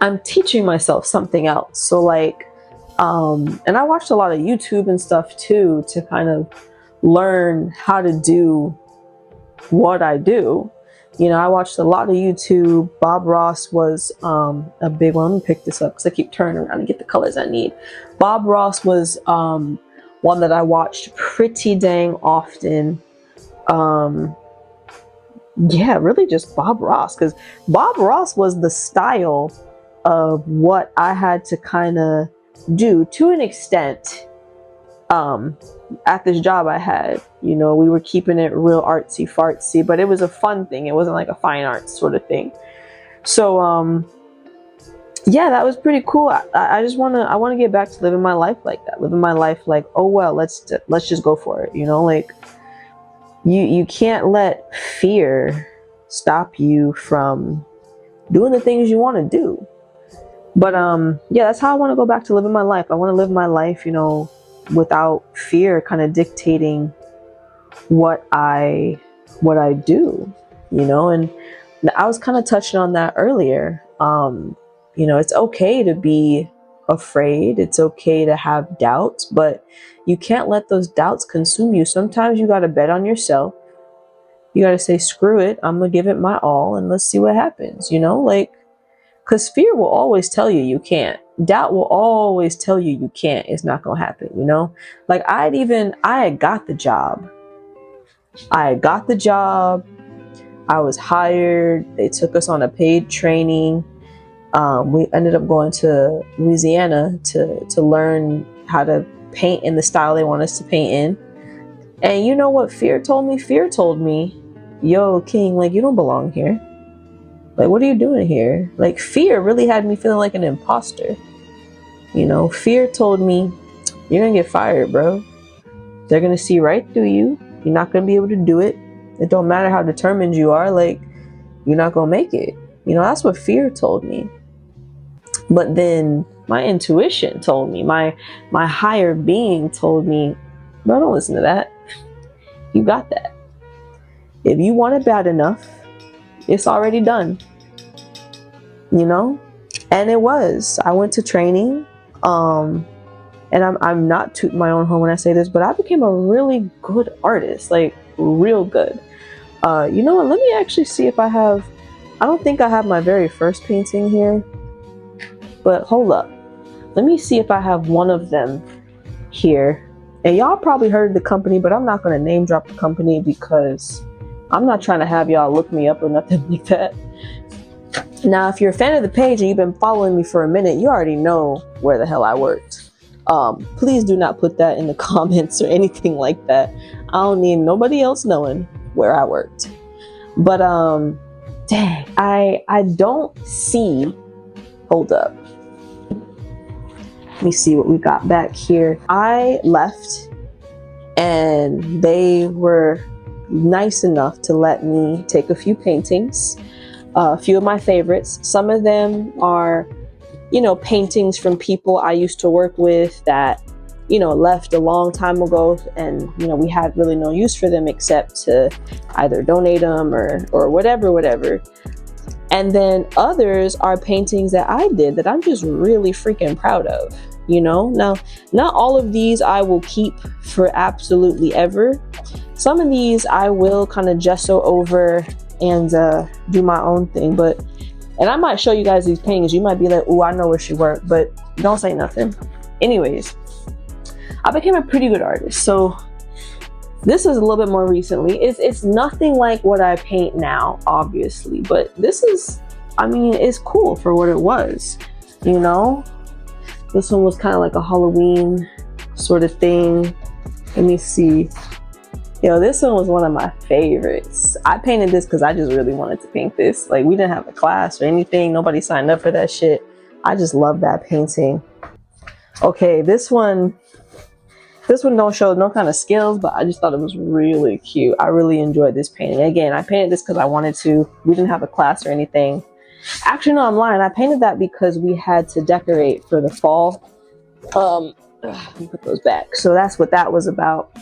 [SPEAKER 2] I'm teaching myself something else. So like, and I watched a lot of YouTube and stuff too, to kind of learn how to do what I do. You know, I watched a lot of YouTube. Bob Ross was a big one. Let me pick this up because I keep turning around and get the colors I need. Bob Ross was one that I watched pretty dang often. Yeah, really just Bob Ross, because Bob Ross was the style of what I had to kind of do to an extent at this job I had. You know, we were keeping it real artsy fartsy, but it was a fun thing. It wasn't like a fine arts sort of thing. So yeah, that was pretty cool. I just want to get back to living my life like that. Living my life like, oh well, let's just go for it. You know, like, you can't let fear stop you from doing the things you want to do. But yeah, that's how I want to go back to living my life. I want to live my life, you know, without fear kind of dictating what I do, you know. And I was kind of touching on that earlier. You know, it's okay to be afraid. It's okay to have doubts, but you can't let those doubts consume you. Sometimes you got to bet on yourself. You got to say, screw it. I'm going to give it my all and let's see what happens, you know, like, because fear will always tell you you can't. Doubt will always tell you you can't. It's not going to happen, you know, like I had got the job. I was hired. They took us on a paid training. We ended up going to Louisiana to learn how to paint in the style they want us to paint in. And you know what fear told me? Fear told me, yo, King, like, you don't belong here. Like, what are you doing here? Like, fear really had me feeling like an imposter. You know, fear told me, you're going to get fired, bro. They're going to see right through you. You're not going to be able to do it. It don't matter how determined you are. Like, you're not going to make it. You know, that's what fear told me. But then my intuition told me, my higher being told me, bro, don't listen to that. You got that. If you want it bad enough, it's already done. You know? And it was. I went to training. And I'm not tooting my own horn when I say this, but I became a really good artist. Like, real good. You know what? Let me actually see if I don't think I have my very first painting here. But hold up. Let me see if I have one of them here. And y'all probably heard of the company, but I'm not going to name drop the company because I'm not trying to have y'all look me up or nothing like that. Now, if you're a fan of the page and you've been following me for a minute, you already know where the hell I worked. Please do not put that in the comments or anything like that. I don't need nobody else knowing where I worked. But dang, I don't see. Hold up. Let me see what we got back here. I left and they were nice enough to let me take a few paintings, a few of my favorites. Some of them are, you know, paintings from people I used to work with that, you know, left a long time ago, and, you know, we had really no use for them except to either donate them or whatever. And then others are paintings that I did that I'm just really freaking proud of, you know? Now, not all of these I will keep for absolutely ever. Some of these I will kind of gesso over and do my own thing, and I might show you guys these paintings. You might be like, ooh, I know where she worked, but don't say nothing. Anyways, I became a pretty good artist. So this is a little bit more recently. It's nothing like what I paint now, obviously, but this is, I mean, it's cool for what it was, you know? This one was kind of like a Halloween sort of thing. Let me see. You know, this one was one of my favorites. I painted this because I just really wanted to paint this. Like, we didn't have a class or anything. Nobody signed up for that shit. I just love that painting. Okay, this one don't show no kind of skills, but I just thought it was really cute. I really enjoyed this painting. Again, I painted this because I wanted to. We didn't have a class or anything. Actually, no, I'm lying. I painted that because we had to decorate for the fall. Let me put those back. So that's what that was about.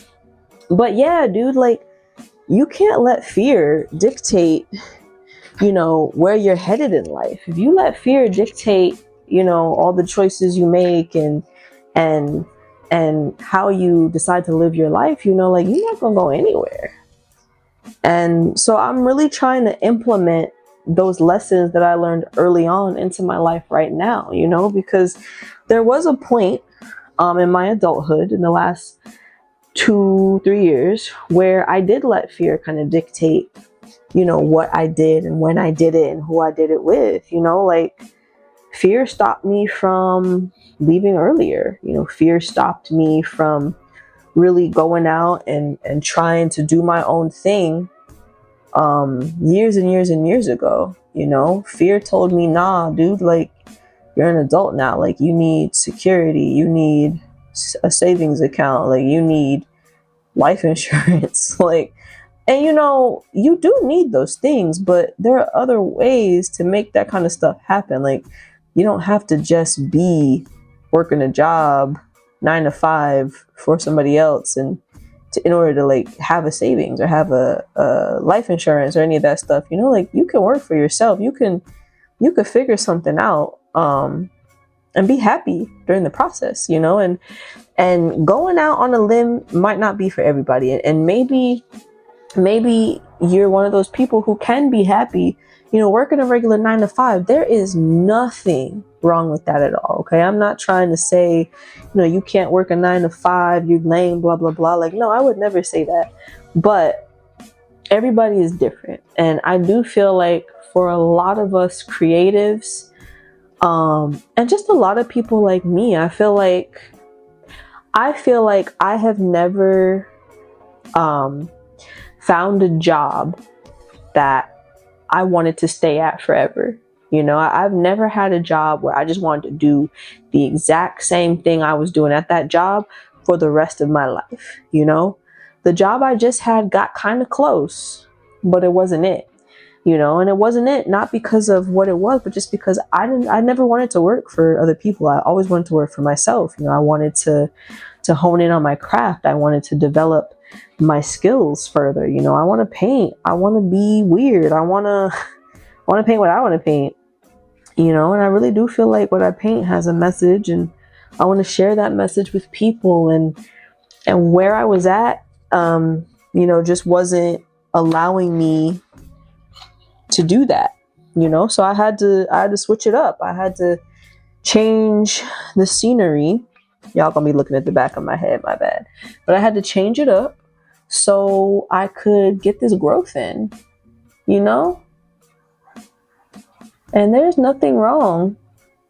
[SPEAKER 2] But yeah, dude, like, you can't let fear dictate, you know, where you're headed in life. If you let fear dictate, you know, all the choices you make and how you decide to live your life, you know, like, you're not gonna go anywhere. And so I'm really trying to implement those lessons that I learned early on into my life right now, you know, because there was a point in my adulthood in the last 2-3 years where I did let fear kind of dictate, you know, what I did and when I did it and who I did it with, you know, like, fear stopped me from leaving earlier. You know, fear stopped me from really going out and trying to do my own thing years and years and years ago. You know, fear told me, nah, dude, like, you're an adult now. Like, you need security. You need a savings account. Like, you need life insurance. Like, and you know, you do need those things, but there are other ways to make that kind of stuff happen. Like, you don't have to just be working a job 9 to 5 for somebody else and in order to, like, have a savings or have a life insurance or any of that stuff. You know, like, you can work for yourself. You can figure something out. be happy during the process, you know. And going out on a limb might not be for everybody, and maybe you're one of those people who can be happy, you know, working a regular 9 to 5. There is nothing wrong with that at all. Okay. I'm not trying to say, you know, you can't work a 9 to 5, you're lame, blah, blah, blah. Like, no, I would never say that. But everybody is different. And I do feel like for a lot of us creatives, and just a lot of people like me, I feel like I have never, found a job that I wanted to stay at forever. You know, I've never had a job where I just wanted to do the exact same thing I was doing at that job for the rest of my life. You know, the job I just had got kind of close, but it wasn't it, you know, and it wasn't it, not because of what it was, but just because I never wanted to work for other people. I always wanted to work for myself. You know, I wanted to hone in on my craft. I wanted to develop my skills further. You know, I want to paint. I want to be weird. I want to paint what I want to paint, you know, and I really do feel like what I paint has a message, and I want to share that message with people. And where I was at, you know, just wasn't allowing me to do that, you know, so I had to switch it up. I had to change the scenery. Y'all gonna be looking at the back of my head, my bad. But I had to change it up so I could get this growth in, you know? And there's nothing wrong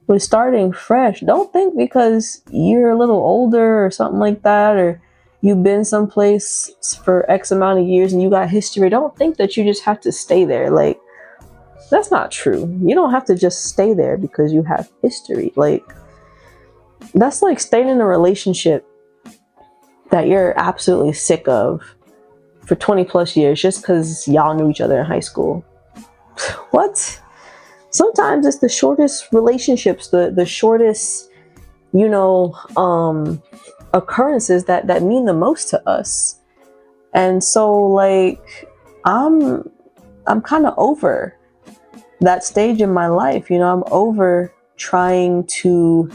[SPEAKER 2] with starting fresh. Don't think because you're a little older or something like that, or you've been someplace for X amount of years and you got history, don't think that you just have to stay there. Like, that's not true. You don't have to just stay there because you have history. Like, that's like staying in a relationship that you're absolutely sick of for 20 plus years just because y'all knew each other in high school. What? Sometimes it's the shortest relationships, the shortest, you know, occurrences that mean the most to us. And so, like, I'm kind of over that stage in my life. You know, I'm over trying to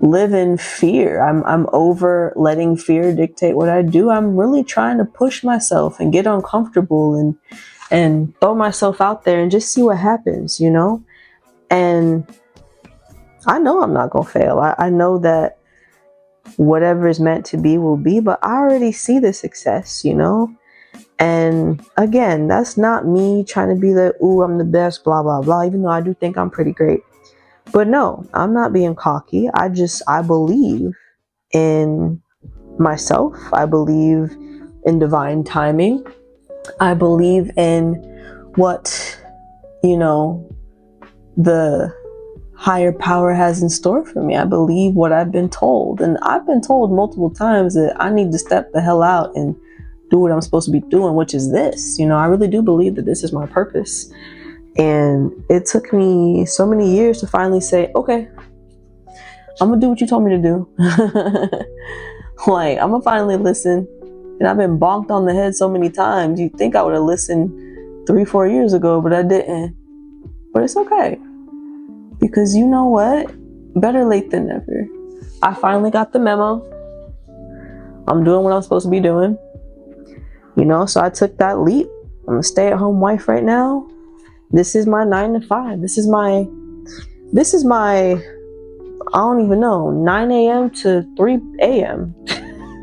[SPEAKER 2] live in fear. I'm over letting fear dictate what I do. I'm really trying to push myself and get uncomfortable and throw myself out there and just see what happens, you know? And I know I'm not gonna fail. I know that whatever is meant to be will be, but I already see the success, you know? And again, that's not me trying to be like, ooh, I'm the best, blah, blah, blah, even though I do think I'm pretty great. But no, I'm not being cocky. I believe in myself. I believe in divine timing. I believe in what, you know, the higher power has in store for me. I believe what I've been told. And I've been told multiple times that I need to step the hell out and do what I'm supposed to be doing, which is this. You know, I really do believe that this is my purpose. And it took me so many years to finally say, okay, I'm gonna do what you told me to do. Like, I'm gonna finally listen. And I've been bonked on the head so many times. You'd think I would have listened 3-4 years ago, but I didn't. But it's okay. Because you know what? Better late than never. I finally got the memo. I'm doing what I'm supposed to be doing. You know, so I took that leap. I'm a stay-at-home wife right now. This is my 9 to 5. This is my, I don't even know, 9 a.m. to 3 a.m.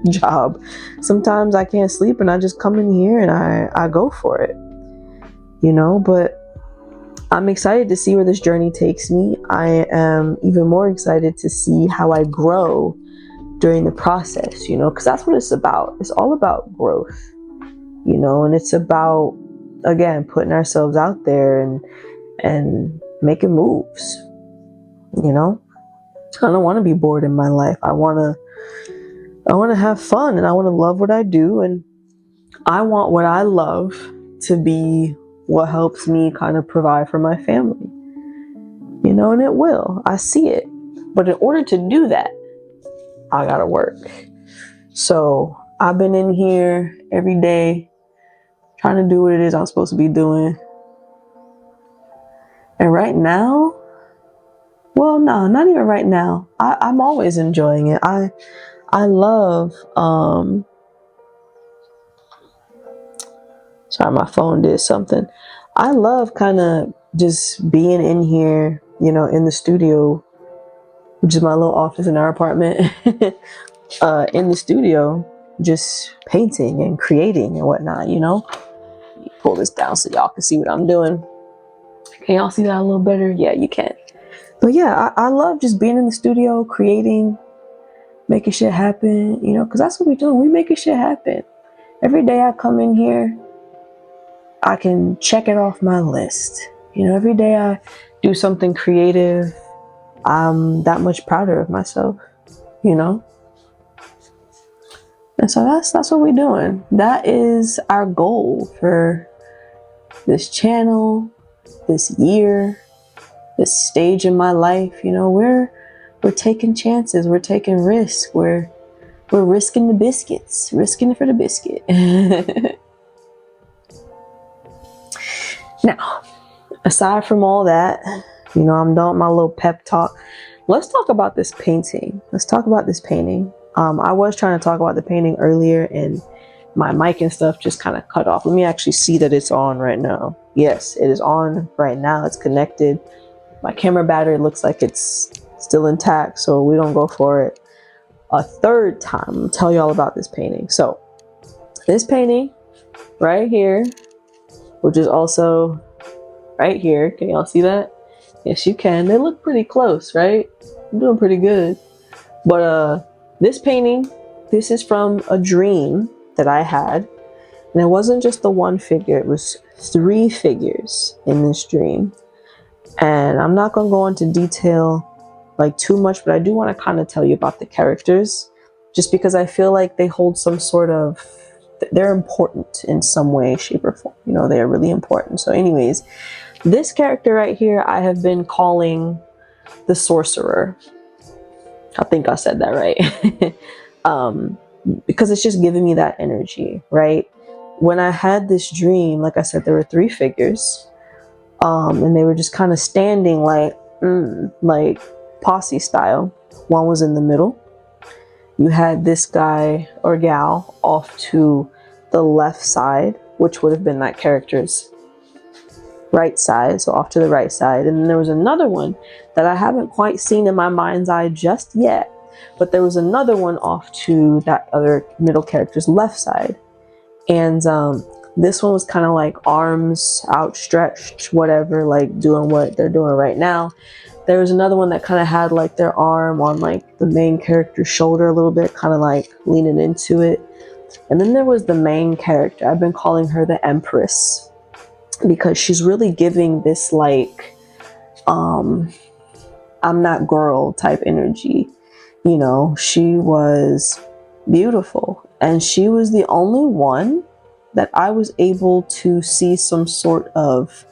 [SPEAKER 2] job. Sometimes I can't sleep and I just come in here and I go for it, you know, but I'm excited to see where this journey takes me. I am even more excited to see how I grow during the process, you know, because that's what it's about. It's all about growth, you know, and it's about, again, putting ourselves out there and making moves, you know. I don't want to be bored in my life. I want to have fun, and I want to love what I do, and I want what I love to be what helps me kind of provide for my family, you know, and it will. I see it. But in order to do that, I gotta work. So I've been in here every day trying to do what it is I'm supposed to be doing. And right now, Well, no, not even right now. I'm always enjoying it. I love sorry, my phone did something. I love kind of just being in here, you know, in the studio, which is my little office in our apartment. In the studio, just painting and creating and whatnot, you know. Pull this down so y'all can see what I'm doing. Can y'all see that a little better? Yeah, you can. But yeah, I love just being in the studio, creating, making shit happen, you know, because that's what we're doing. We making shit happen. Every day I come in here, I can check it off my list. You know, every day I do something creative, I'm that much prouder of myself, you know? And so that's what we're doing. That is our goal for this channel, this year, this stage in my life. You know, we're taking chances, we're taking risks, we're risking the biscuits, risking it for the biscuit. Now, aside from all that, you know, I'm done with my little pep talk. Let's talk about this painting. Let's talk about this painting. I was trying to talk about the painting earlier and my mic and stuff just kind of cut off. Let me actually see that it's on right now. Yes, it is on right now. It's connected. My camera battery looks like it's still intact, so we don't go for it a third time. I'll tell you all about this painting. So this painting right here, which is also right here. Can y'all see that? Yes, you can. They look pretty close, right? I'm doing pretty good. But this painting, this is from a dream that I had. And it wasn't just the one figure, it was 3 figures in this dream. And I'm not going to go into detail like too much, but I do want to kind of tell you about the characters, just because I feel like they hold some sort of, they're important in some way, shape, or form. You know, they're really important. So anyways, this character right here, I have been calling the Sorcerer. I think I said that right. Because it's just giving me that energy, right? When I had this dream, like I said, there were 3 figures, and they were just kind of standing like posse style. One was in the middle. You had this guy or gal off to the left side, which would have been that character's right side, so off to the right side. And then there was another one that I haven't quite seen in my mind's eye just yet, but there was another one off to that other middle character's left side. And this one was kind of like arms outstretched, whatever, like doing what they're doing right now. There was another one that kind of had like their arm on like the main character's shoulder a little bit, kind of like leaning into it. And then there was the main character. I've been calling her the Empress, because she's really giving this like I'm not girl type energy. You know, she was beautiful, and she was the only one that I was able to see some sort of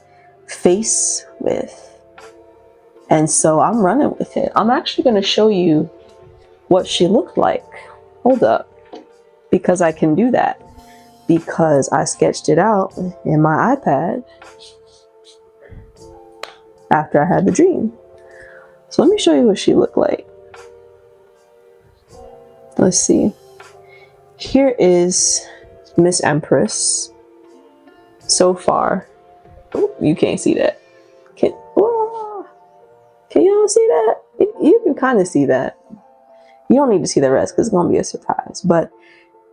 [SPEAKER 2] face with. And so I'm running with it. I'm actually going to show you what she looked like. Hold up, because I can do that, because I sketched it out in my iPad after I had the dream. So let me show you what she looked like. Let's see. Here is Miss Empress so far. Ooh, you can't see that. Can y'all see that? You can kind of see that. You don't need to see the rest because it's gonna be a surprise. But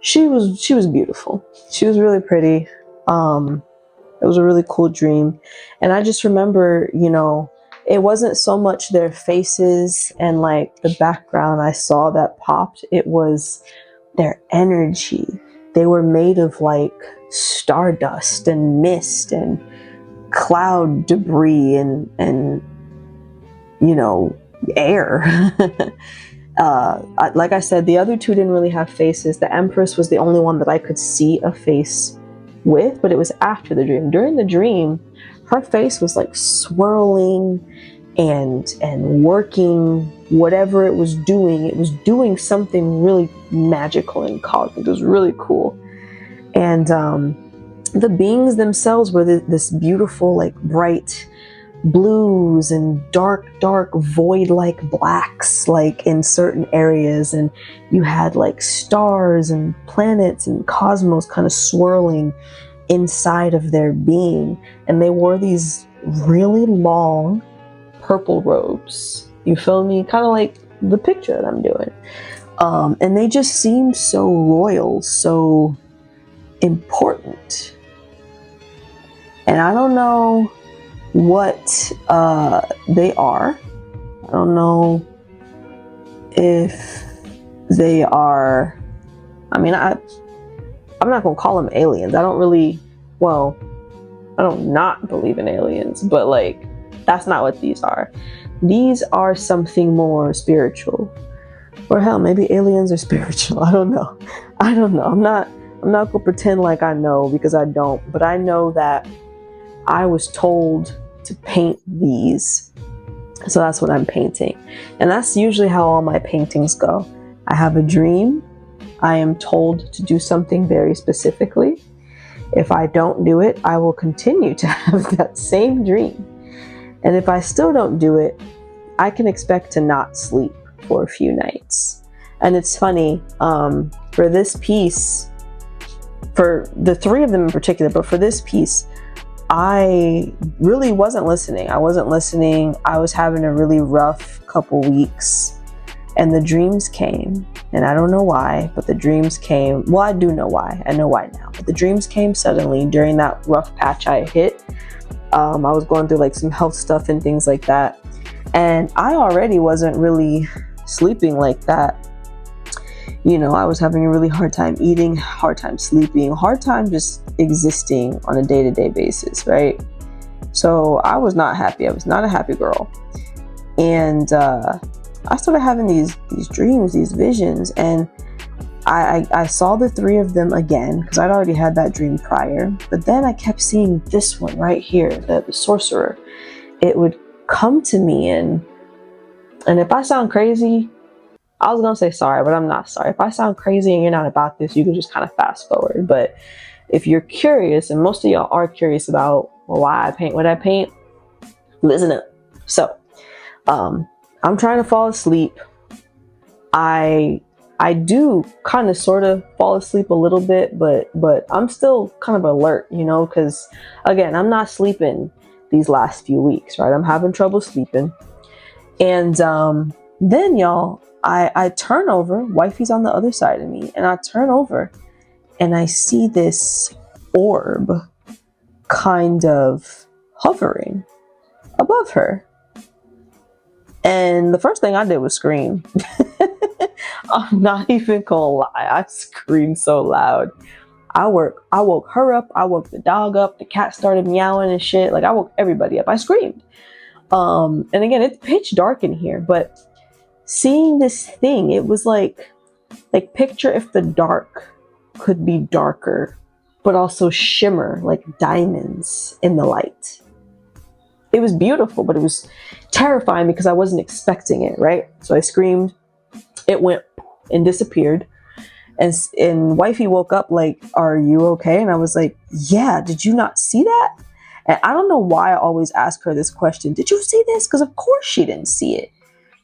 [SPEAKER 2] she was beautiful. She was really pretty. It was a really cool dream. And I just remember, you know, it wasn't so much their faces and like the background I saw that popped. It was their energy. They were made of like stardust and mist and cloud debris and you know, air. Like I said, the other 2 didn't really have faces. The Empress was the only one that I could see a face with, but it was after the dream. During the dream, her face was like swirling and working whatever it was doing. It was doing something really magical and cosmic. It was really cool. And the beings themselves were this beautiful, like bright blues and dark void like blacks like in certain areas, and you had like stars and planets and cosmos kind of swirling inside of their being, and they wore these really long purple robes. You feel me? Kind of like the picture that I'm doing. And they just seemed so royal, so important. And I don't know what they are. I don't know if they are, I mean, I'm not gonna call them aliens. I don't really, well, I don't not believe in aliens, but like, that's not what these are. These are something more spiritual. Or hell, maybe aliens are spiritual. I don't know. I'm not gonna pretend like I know, because I don't, but I know that I was told to paint these. So that's what I'm painting. And that's usually how all my paintings go. I have a dream. I am told to do something very specifically. If I don't do it, I will continue to have that same dream. And if I still don't do it, I can expect to not sleep for a few nights. And it's funny, for this piece, for the three of them in particular, but for this piece, I really wasn't listening. I was having a really rough couple weeks, and the dreams came. And I don't know why, but the dreams came. Well, I do know why. I know why now. But the dreams came suddenly during that rough patch I hit. I was going through like some health stuff and things like that. And I already wasn't really sleeping like that. You know, I was having a really hard time eating, hard time sleeping, hard time just existing on a day-to-day basis, right? So I was not happy. I was not a happy girl. And I started having these dreams, these visions, and I saw the three of them again, because I'd already had that dream prior. But then I kept seeing this one right here, the sorcerer. It would come to me, and if I sound crazy, I was gonna say sorry, but I'm not sorry. If I sound crazy and you're not about this, you can just kind of fast forward. But if you're curious, and most of y'all are curious about why I paint what I paint, listen up. So, I'm trying to fall asleep. I do kind of sort of fall asleep a little bit, but I'm still kind of alert, you know, because again, I'm not sleeping these last few weeks, right? I'm having trouble sleeping. And then y'all, I turn over, wifey's on the other side of me, and I turn over and I see this orb kind of hovering above her. And the first thing I did was scream. I'm not even gonna lie, I screamed so loud. I woke her up, I woke the dog up, the cat started meowing and shit. Like, I woke everybody up. I screamed. And again, it's pitch dark in here, but seeing this thing, it was like picture if the dark could be darker, but also shimmer like diamonds in the light. It was beautiful, but it was terrifying because I wasn't expecting it, right? So I screamed, it went and disappeared. And wifey woke up like, "Are you okay?" And I was like, "Yeah, did you not see that?" And I don't know why I always ask her this question. Did you see this? Because of course she didn't see it.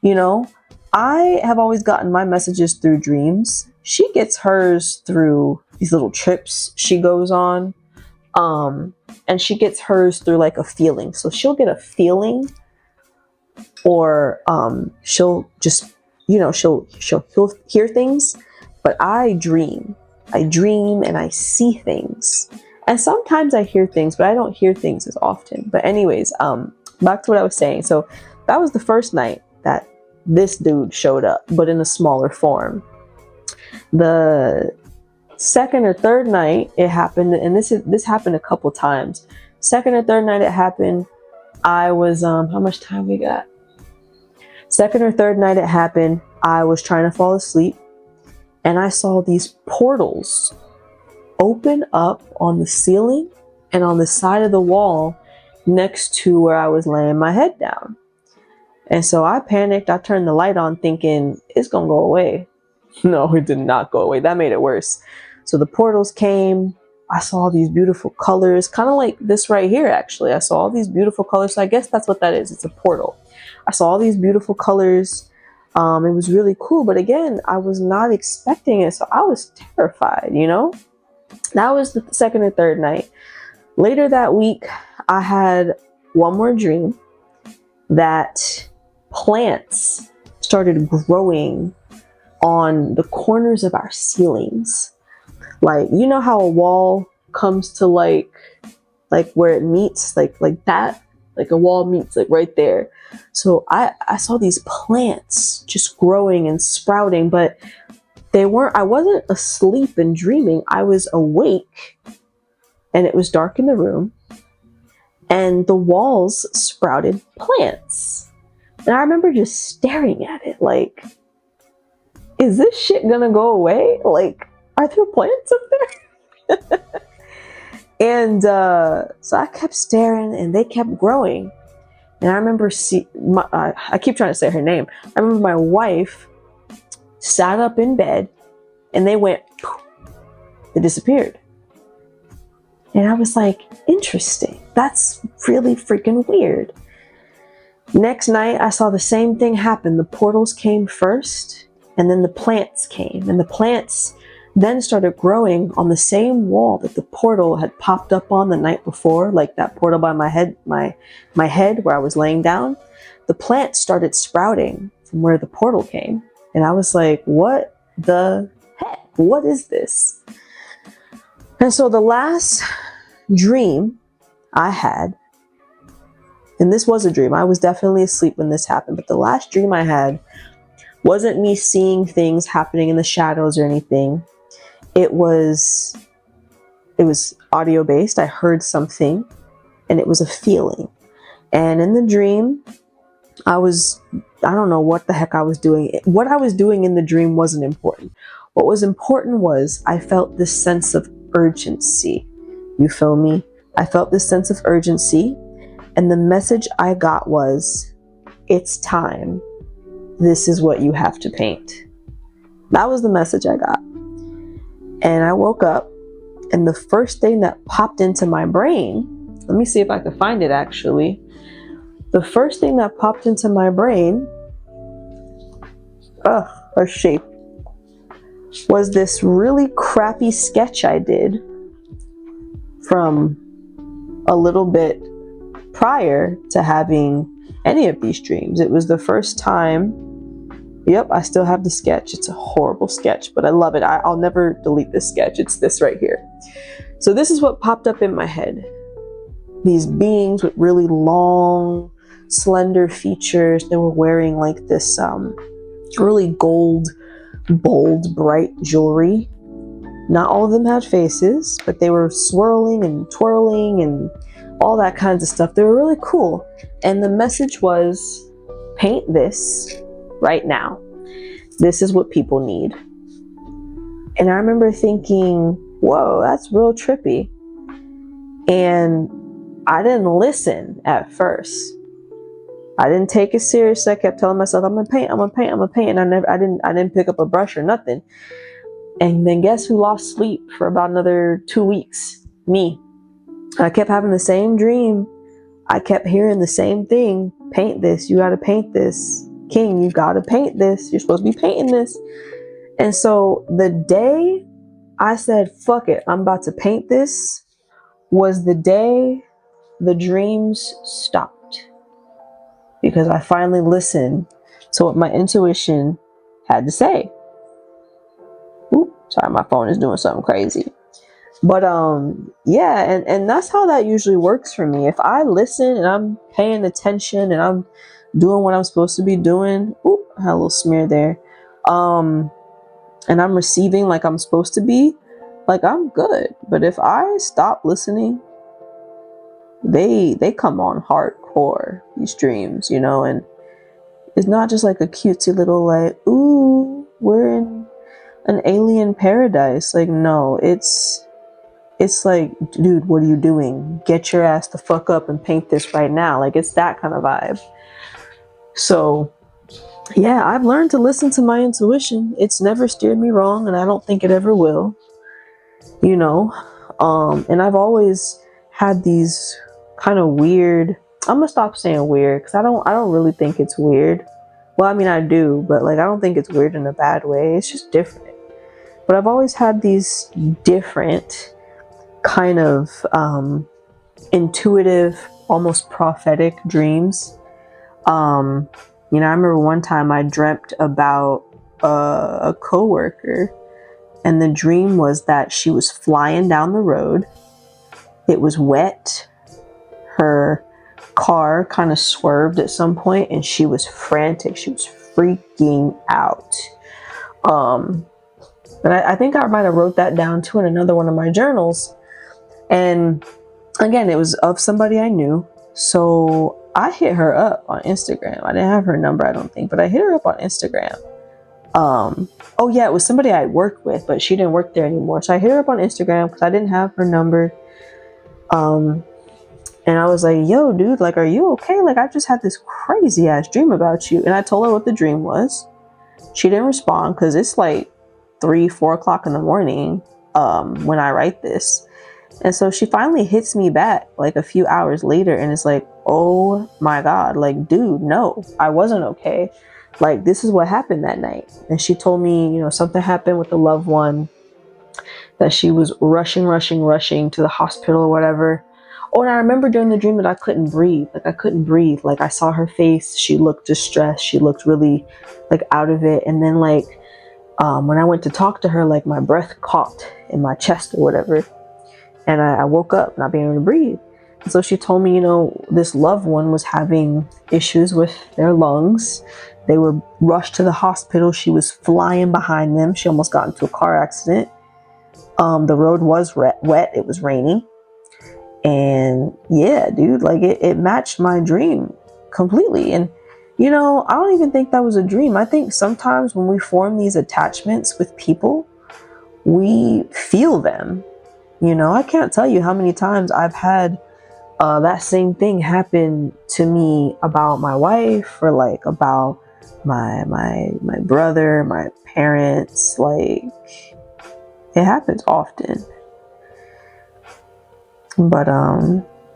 [SPEAKER 2] You know, I have always gotten my messages through dreams. She gets hers through these little trips she goes on. And she gets hers through like a feeling. So she'll get a feeling, or she'll just, you know, she'll hear things. But I dream and I see things. And sometimes I hear things, but I don't hear things as often. But anyways, back to what I was saying. So that was the first night that this dude showed up, but in a smaller form. The second or third night it happened, and this happened a couple times. Second or third night it happened, I was, how much time we got? Second or third night it happened, I was trying to fall asleep. And I saw these portals open up on the ceiling and on the side of the wall next to where I was laying my head down. And so I panicked. I turned the light on thinking it's going to go away. No, it did not go away. That made it worse. So the portals came. I saw these beautiful colors, kind of like this right here, actually. I saw all these beautiful colors. So I guess that's what that is. It's a portal. I saw all these beautiful colors. It was really cool. But again, I was not expecting it. So I was terrified, you know? That was the second or third night. Later that week, I had one more dream that plants started growing on the corners of our ceilings. Like, you know how a wall comes to like where it meets, like that, like a wall meets like right there. So I saw these plants just growing and sprouting, but I wasn't asleep and dreaming. I was awake, and it was dark in the room, and the walls sprouted plants. And I remember just staring at it like, is this shit gonna go away? Like, are there plants up there? And so I kept staring, and they kept growing. And I remember I keep trying to say her name. I remember my wife sat up in bed, and they went poof, it disappeared. And I was like, interesting. That's really freaking weird. Next night, I saw the same thing happen. The portals came first, and then the plants came. And the plants then started growing on the same wall that the portal had popped up on the night before, like that portal by my head where I was laying down. The plants started sprouting from where the portal came. And I was like, what the heck? What is this? And so the last dream I had, and this was a dream, I was definitely asleep when this happened, but the last dream I had wasn't me seeing things happening in the shadows or anything. It was audio based. I heard something, and it was a feeling. And in the dream, I don't know what the heck I was doing. What I was doing in the dream wasn't important. What was important was I felt this sense of urgency. You feel me? I felt this sense of urgency, and the message I got was, it's time. This is what you have to paint. That was the message I got. And I woke up, and the first thing that popped into my brain, let me see if I can find it actually. The first thing that popped into my brain, a shape, was this really crappy sketch I did from a little bit prior to having any of these dreams. It was the first time. Yep, I still have the sketch. It's a horrible sketch, but I love it. I'll never delete this sketch. It's this right here. So this is what popped up in my head. These beings with really long, slender features. They were wearing like this really gold, bold, bright jewelry. Not all of them had faces, but they were swirling and twirling and all that kinds of stuff. They were really cool. And the message was, paint this right now. This is what people need. And I remember thinking, whoa, that's real trippy. And I didn't listen at first. I didn't take it seriously. I kept telling myself, I'm gonna paint. And I didn't pick up a brush or nothing. And then guess who lost sleep for about another 2 weeks? Me. I kept having the same dream. I kept hearing the same thing. Paint this. You gotta paint this. King, you gotta paint this. You're supposed to be painting this. And so the day I said, fuck it, I'm about to paint this, was the day the dreams stopped. Because I finally listened to what my intuition had to say. Ooh, sorry, my phone is doing something crazy. But yeah, and that's how that usually works for me. If I listen and I'm paying attention and I'm doing what I'm supposed to be doing, ooh, I had a little smear there. And I'm receiving like I'm supposed to be, like I'm good. But if I stop listening, they come on hardcore, these dreams, you know, and it's not just like a cutesy little like, ooh, we're in an alien paradise. Like, no, it's like, dude, what are you doing? Get your ass the fuck up and paint this right now. Like, it's that kind of vibe. So yeah, I've learned to listen to my intuition. It's never steered me wrong, and I don't think it ever will. You know, And I've always had these kind of weird, I'm gonna stop saying weird because I don't really think it's weird. Well, I mean I do, but like I don't think it's weird in a bad way. It's just different. But I've always had these different kind of intuitive, almost prophetic dreams. You know, I remember one time I dreamt about a coworker, and the dream was that she was flying down the road. It was wet. Her car kind of swerved at some point, and she was frantic. She was freaking out. And I think I might have wrote that down too in another one of my journals. And again, it was of somebody I knew. So I hit her up on Instagram. I didn't have her number, I don't think, but I hit her up on Instagram. Oh yeah, it was somebody I worked with, but she didn't work there anymore. So I hit her up on Instagram because I didn't have her number. And I was like, yo, dude, like, are you okay? Like, I just had this crazy ass dream about you. And I told her what the dream was. She didn't respond because it's like 3-4 o'clock in the morning when I write this. And so she finally hits me back like a few hours later and it's like, oh my God, like, dude, no, I wasn't okay. Like, this is what happened that night. And she told me, you know, something happened with the loved one, that she was rushing to the hospital or whatever. Oh, and I remember during the dream that I couldn't breathe. Like, I couldn't breathe. Like, I saw her face. She looked distressed. She looked really like out of it. And then like, when I went to talk to her, like my breath caught in my chest or whatever. And I woke up not being able to breathe. And so she told me, you know, this loved one was having issues with their lungs. They were rushed to the hospital. She was flying behind them. She almost got into a car accident. The road was wet. It was raining. And yeah, dude, like it matched my dream completely. And, you know, I don't even think that was a dream. I think sometimes when we form these attachments with people, we feel them. You know, I can't tell you how many times I've had that same thing happen to me about my wife or like about my brother, my parents. Like, it happens often. But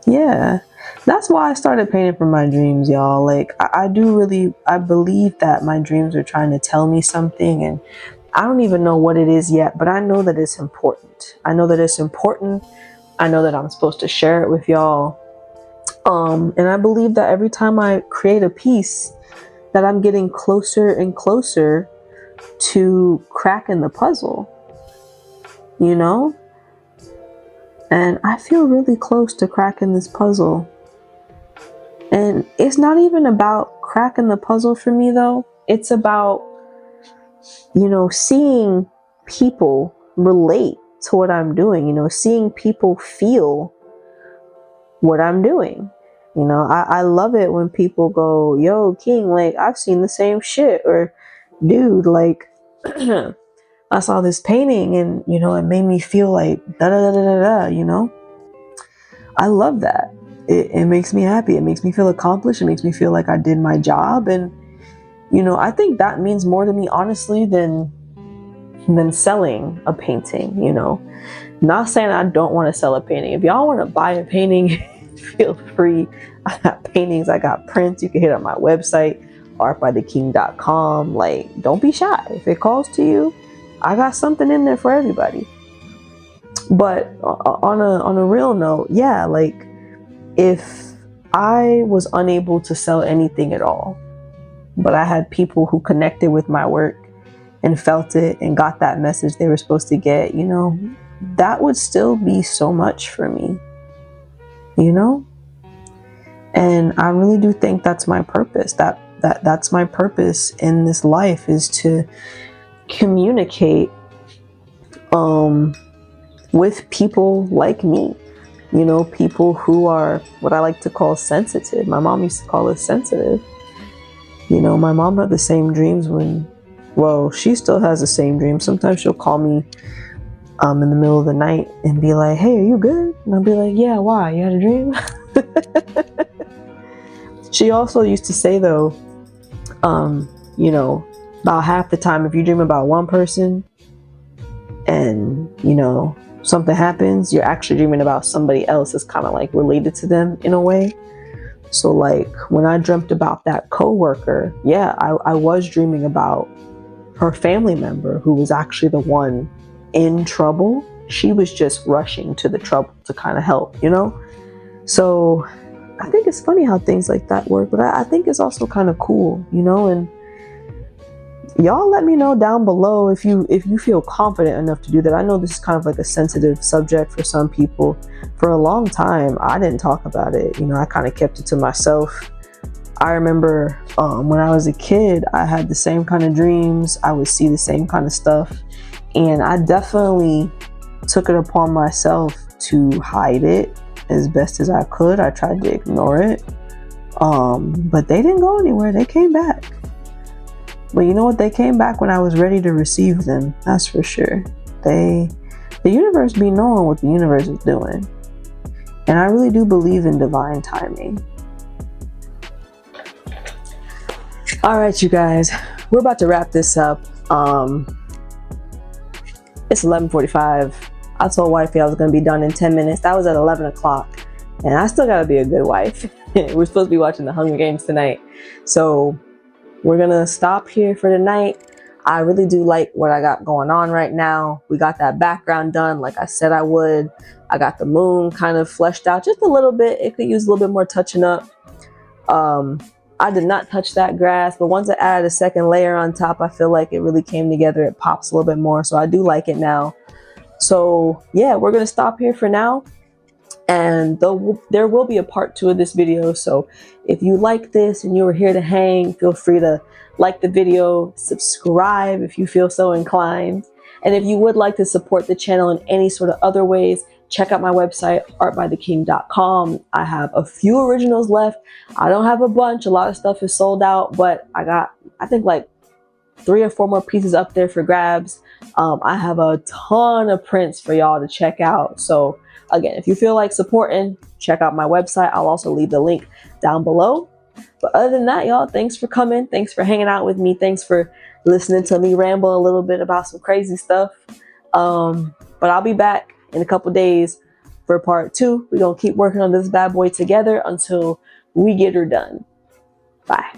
[SPEAKER 2] yeah, that's why I started painting from my dreams, y'all. Like, I believe that my dreams are trying to tell me something, and I don't even know what it is yet, but I know that it's important. I know that it's important. I know that I'm supposed to share it with y'all. And I believe that every time I create a piece, that I'm getting closer and closer to cracking the puzzle, you know? And I feel really close to cracking this puzzle. And it's not even about cracking the puzzle for me, though. It's about, you know, seeing people relate to what I'm doing, you know, seeing people feel what I'm doing. You know, I love it when people go, yo, King, like, I've seen the same shit. Or, dude, like, I saw this painting and, you know, it made me feel like da da da da da da, you know? I love that. It makes me happy. It makes me feel accomplished. It makes me feel like I did my job. And, you know, I think that means more to me, honestly, than selling a painting, you know? Not saying I don't want to sell a painting. If y'all want to buy a painting, feel free. I got paintings, I got prints. You can hit up my website, artbytheking.com. Like, don't be shy. If it calls to you, I got something in there for everybody. But on a real note, yeah, like, if I was unable to sell anything at all, but I had people who connected with my work and felt it and got that message they were supposed to get, you know, that would still be so much for me, you know? And I really do think that's my purpose. That's my purpose in this life, is to communicate with people like me, you know, people who are what I like to call sensitive. My mom used to call us sensitive. You know, my mom had the same dreams she still has the same dreams. Sometimes she'll call me in the middle of the night and be like, hey, are you good? And I'll be like, yeah, why? You had a dream? She also used to say, though, you know, about half the time, if you dream about one person and, you know, something happens, you're actually dreaming about somebody else that's kind of like related to them in a way. So like when I dreamt about that coworker, yeah, I was dreaming about her family member who was actually the one in trouble. She was just rushing to the trouble to kind of help, you know? So I think it's funny how things like that work, but I think it's also kind of cool, you know? And y'all let me know down below if you feel confident enough to do that. I know this is kind of like a sensitive subject for some people. For a long time, I didn't talk about it. You know, I kind of kept it to myself. I remember when I was a kid, I had the same kind of dreams. I would see the same kind of stuff. And I definitely took it upon myself to hide it as best as I could. I tried to ignore it. But they didn't go anywhere. They came back. But you know what? They came back when I was ready to receive them. That's for sure. The universe be knowing what the universe is doing. And I really do believe in divine timing. All right, you guys, we're about to wrap this up. It's 11:45. I told wifey I was going to be done in 10 minutes. That was at 11 o'clock. And I still got to be a good wife. We're supposed to be watching the Hunger Games tonight. So we're going to stop here for tonight. I really do like what I got going on right now. We got that background done like I said I would. I got the moon kind of fleshed out just a little bit. It could use a little bit more touching up. I did not touch that grass, but once I added a second layer on top, I feel like it really came together. It pops a little bit more, so I do like it now. So yeah, we're going to stop here for now. And there will be a part 2 of this video. So if you like this and you were here to hang, feel free to like the video, subscribe if you feel so inclined. And if you would like to support the channel in any sort of other ways, check out my website, artbytheking.com. I have a few originals left. I don't have a bunch. A lot of stuff is sold out, but I got, I think like 3 or 4 more pieces up there for grabs. I have a ton of prints for y'all to check out. So again, if you feel like supporting, check out my website. I'll also leave the link down below. But other than that, y'all, thanks for coming. Thanks for hanging out with me. Thanks for listening to me ramble a little bit about some crazy stuff. But I'll be back in a couple days for part 2. We're going to keep working on this bad boy together until we get her done. Bye.